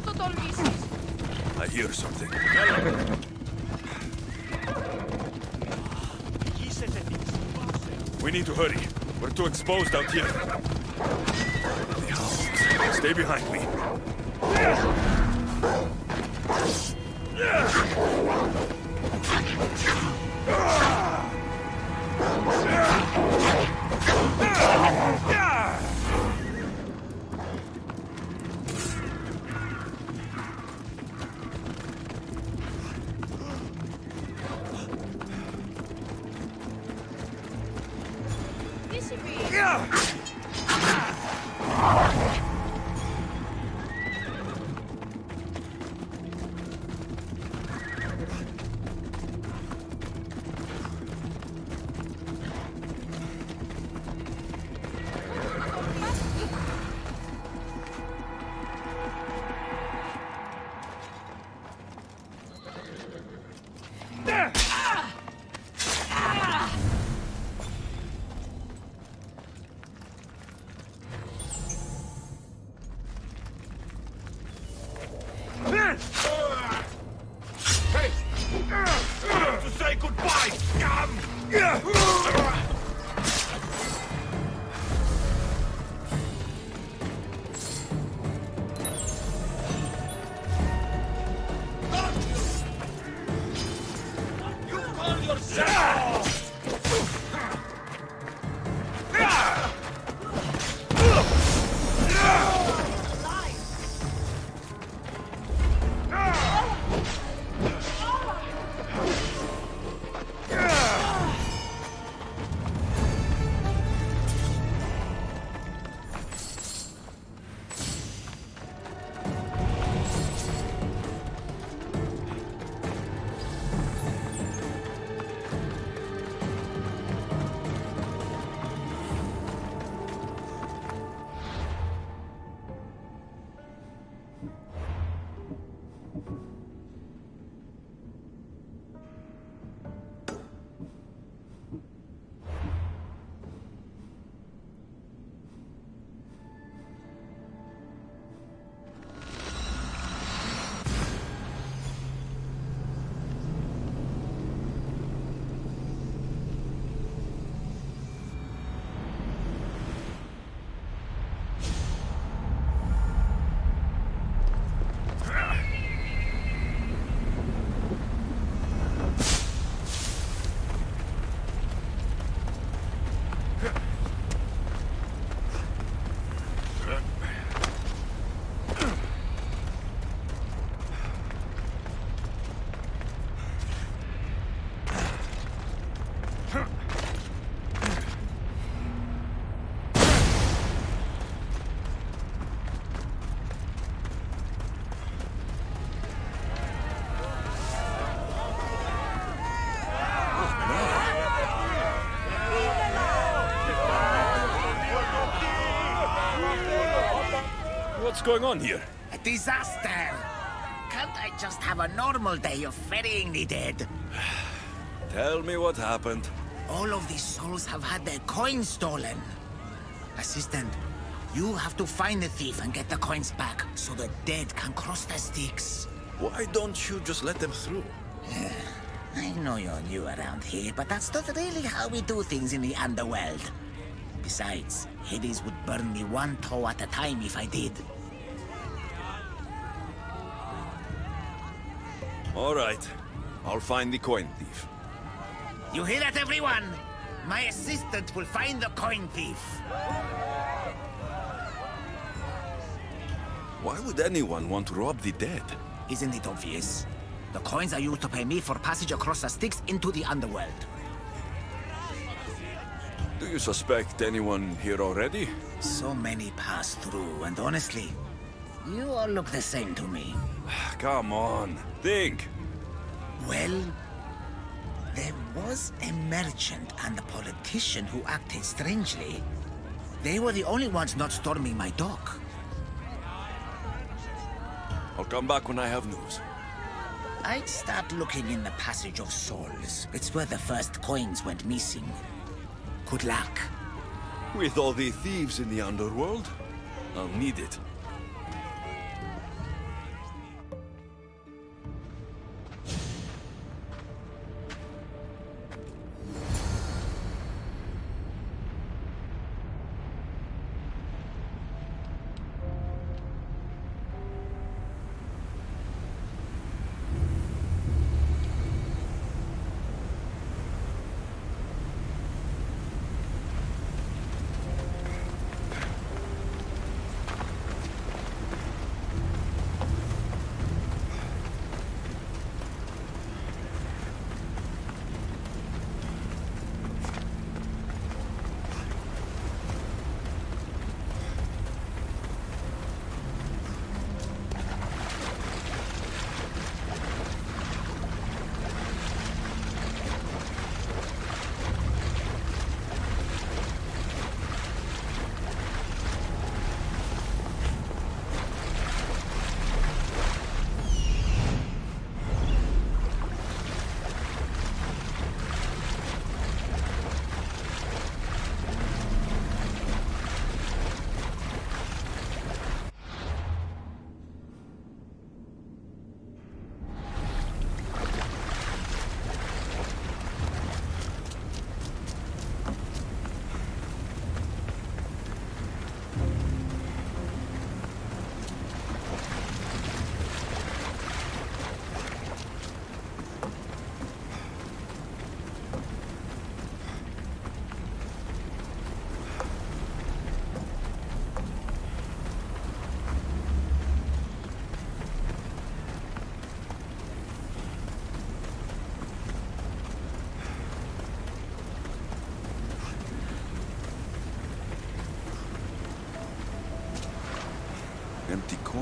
I hear something. We need to hurry. We're too exposed out here. The hounds. Stay behind me. What's going on here? A disaster! Can't I just have a normal day of ferrying the dead? Tell me what happened. All of these souls have had their coins stolen. Assistant, you have to find the thief and get the coins back so the dead can cross the Styx. Why don't you just let them through? I know you're new around here, but that's not really how we do things in the underworld. Besides, Hades would burn me one toe at a time if I did. All right. I'll find the coin thief. You hear that, everyone? My assistant will find the coin thief. Why would anyone want to rob the dead? Isn't it obvious? The coins are used to pay me for passage across the Styx into the underworld. Do you suspect anyone here already? So many pass through, and honestly, you all look the same to me. Come on, think. Well, there was a merchant and a politician who acted strangely. They were the only ones not storming my dock. I'll come back when I have news. I'd start looking in the Passage of Souls. It's where the first coins went missing. Good luck. With all the thieves in the underworld, I'll need it.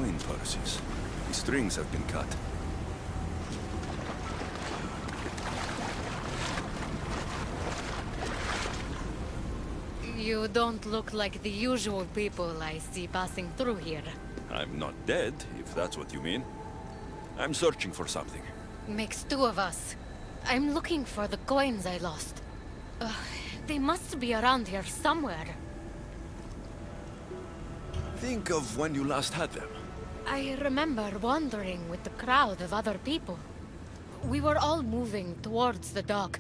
coin purses. The strings have been cut. You don't look like the usual people I see passing through here. I'm not dead, if that's what you mean. I'm searching for something. Makes two of us. I'm looking for the coins I lost. They must be around here somewhere. Think of when you last had them. I remember wandering with the crowd of other people. We were all moving towards the dock.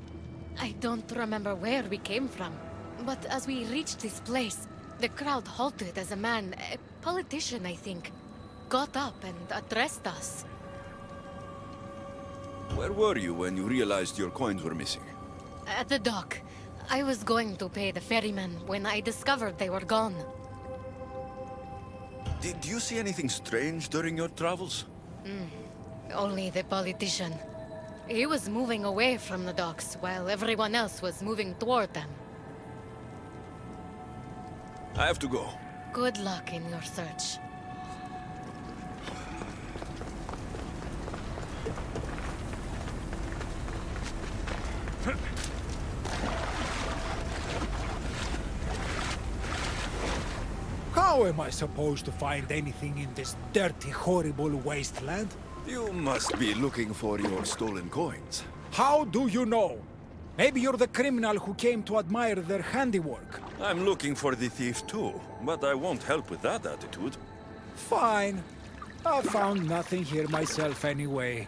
I don't remember where we came from. But as we reached this place, the crowd halted as a man, a politician I think, got up and addressed us. Where were you when you realized your coins were missing? At the dock. I was going to pay the ferryman when I discovered they were gone. Did you see anything strange during your travels? Only the politician. He was moving away from the docks while everyone else was moving toward them. I have to go. Good luck in your search. How am I supposed to find anything in this dirty, horrible wasteland? You must be looking for your stolen coins. How do you know? Maybe you're the criminal who came to admire their handiwork. I'm looking for the thief too, but I won't help with that attitude. Fine. I found nothing here myself anyway.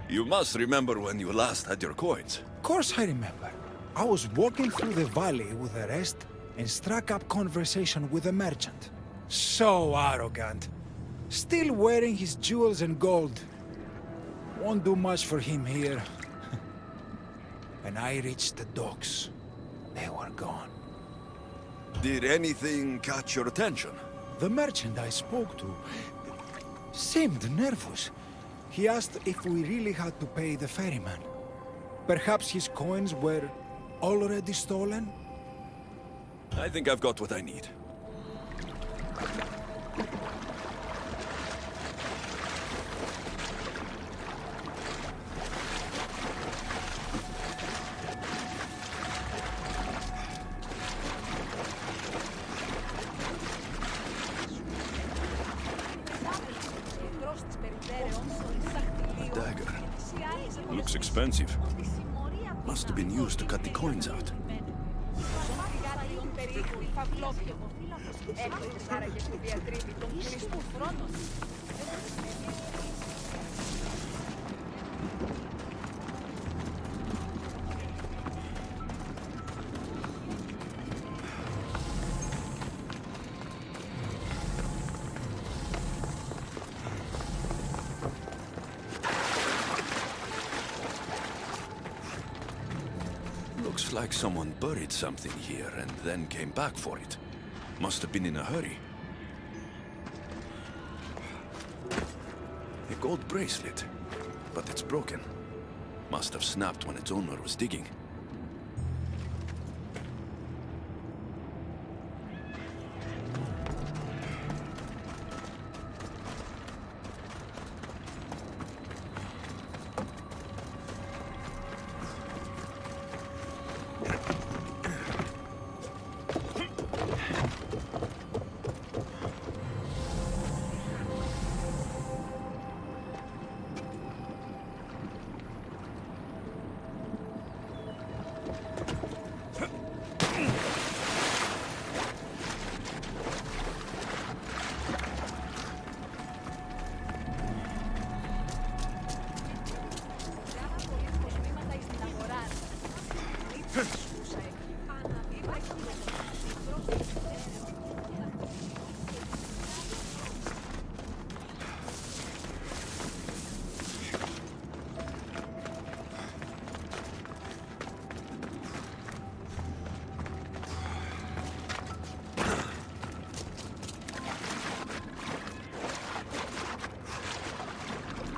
You must remember when you last had your coins. Of course I remember. I was walking through the valley with the rest and struck up conversation with a merchant. So arrogant. Still wearing his jewels and gold. Won't do much for him here. When I reached the docks, they were gone. Did anything catch your attention? The merchant I spoke to seemed nervous. He asked if we really had to pay the ferryman. Perhaps his coins were already stolen? I think I've got what I need. Dagger. Looks expensive. Must have been used to cut the coins out. Looks like someone buried something here and then came back for it. Must have been in a hurry. A gold bracelet, but it's broken. Must have snapped when its owner was digging.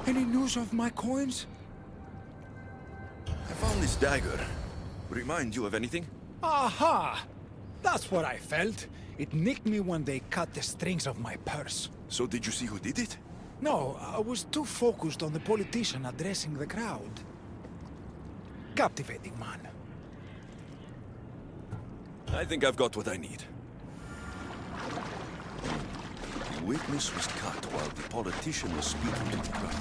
Any news of my coins? I found this dagger. Remind you of anything? Aha! That's what I felt. It nicked me when they cut the strings of my purse. So did you see who did it? No, I was too focused on the politician addressing the crowd. Captivating man. I think I've got what I need. The witness was cut while the politician was speaking to the crowd.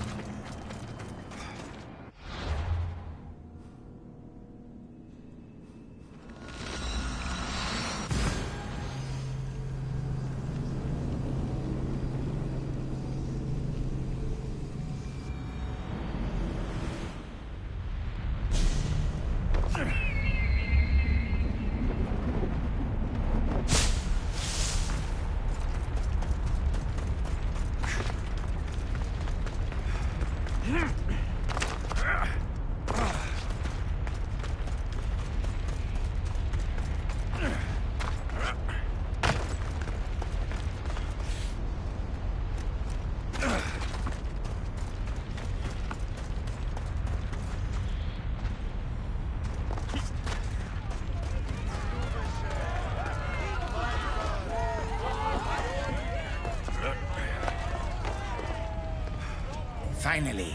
Finally.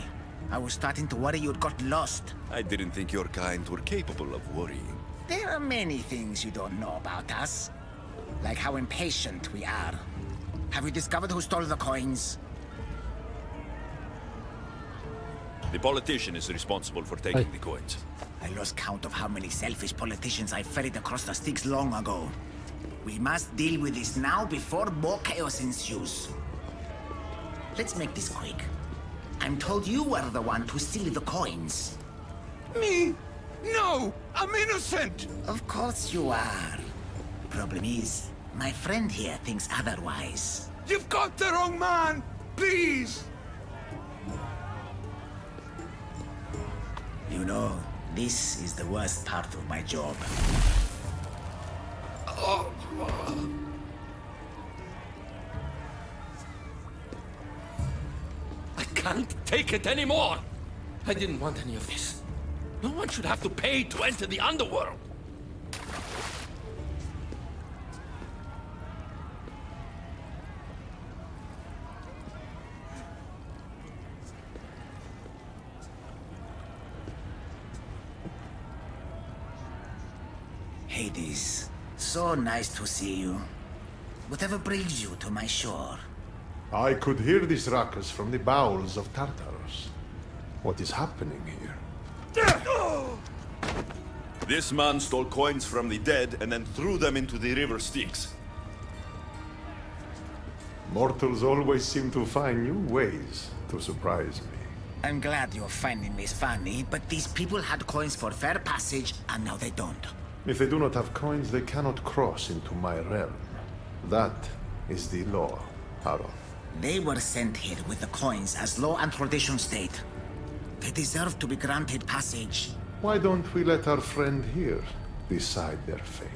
I was starting to worry you'd got lost. I didn't think your kind were capable of worrying. There are many things you don't know about us. Like how impatient we are. Have you discovered who stole the coins? The politician is responsible for taking the coins. I lost count of how many selfish politicians I ferried across the sticks long ago. We must deal with this now before more chaos ensues. Let's make this quick. I'm told you were the one to steal the coins. Me? No! I'm innocent! Of course you are. Problem is, my friend here thinks otherwise. You've got the wrong man! Please! You know, this is the worst part of my job. I can't take it anymore! I didn't want any of this. No one should have to pay to enter the underworld. Hades, so nice to see you. Whatever brings you to my shore? I could hear this ruckus from the bowels of Tartarus. What is happening here? This man stole coins from the dead and then threw them into the river Styx. Mortals always seem to find new ways to surprise me. I'm glad you're finding this funny, but these people had coins for fair passage, and now they don't. If they do not have coins, they cannot cross into my realm. That is the law, Harold. They were sent here with the coins as law and tradition state. They deserve to be granted passage. Why don't we let our friend here decide their fate?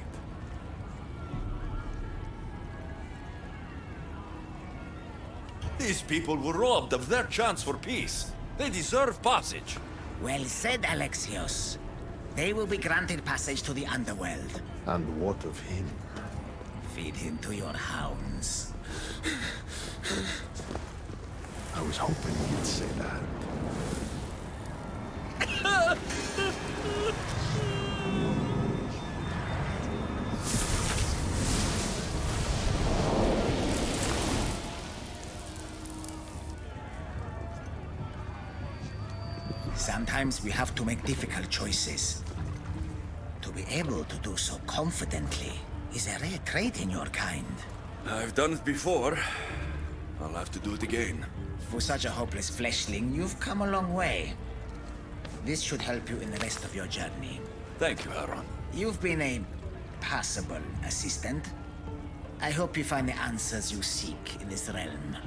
These people were robbed of their chance for peace. They deserve passage. Well said, Alexios. They will be granted passage to the underworld. And what of him? Feed him to your hounds. I was hoping you'd say that. Sometimes we have to make difficult choices. To be able to do so confidently is a rare trait in your kind. I've done it before. I'll have to do it again. For such a hopeless fleshling, you've come a long way. This should help you in the rest of your journey. Thank you, Aaron. You've been a passable assistant. I hope you find the answers you seek in this realm.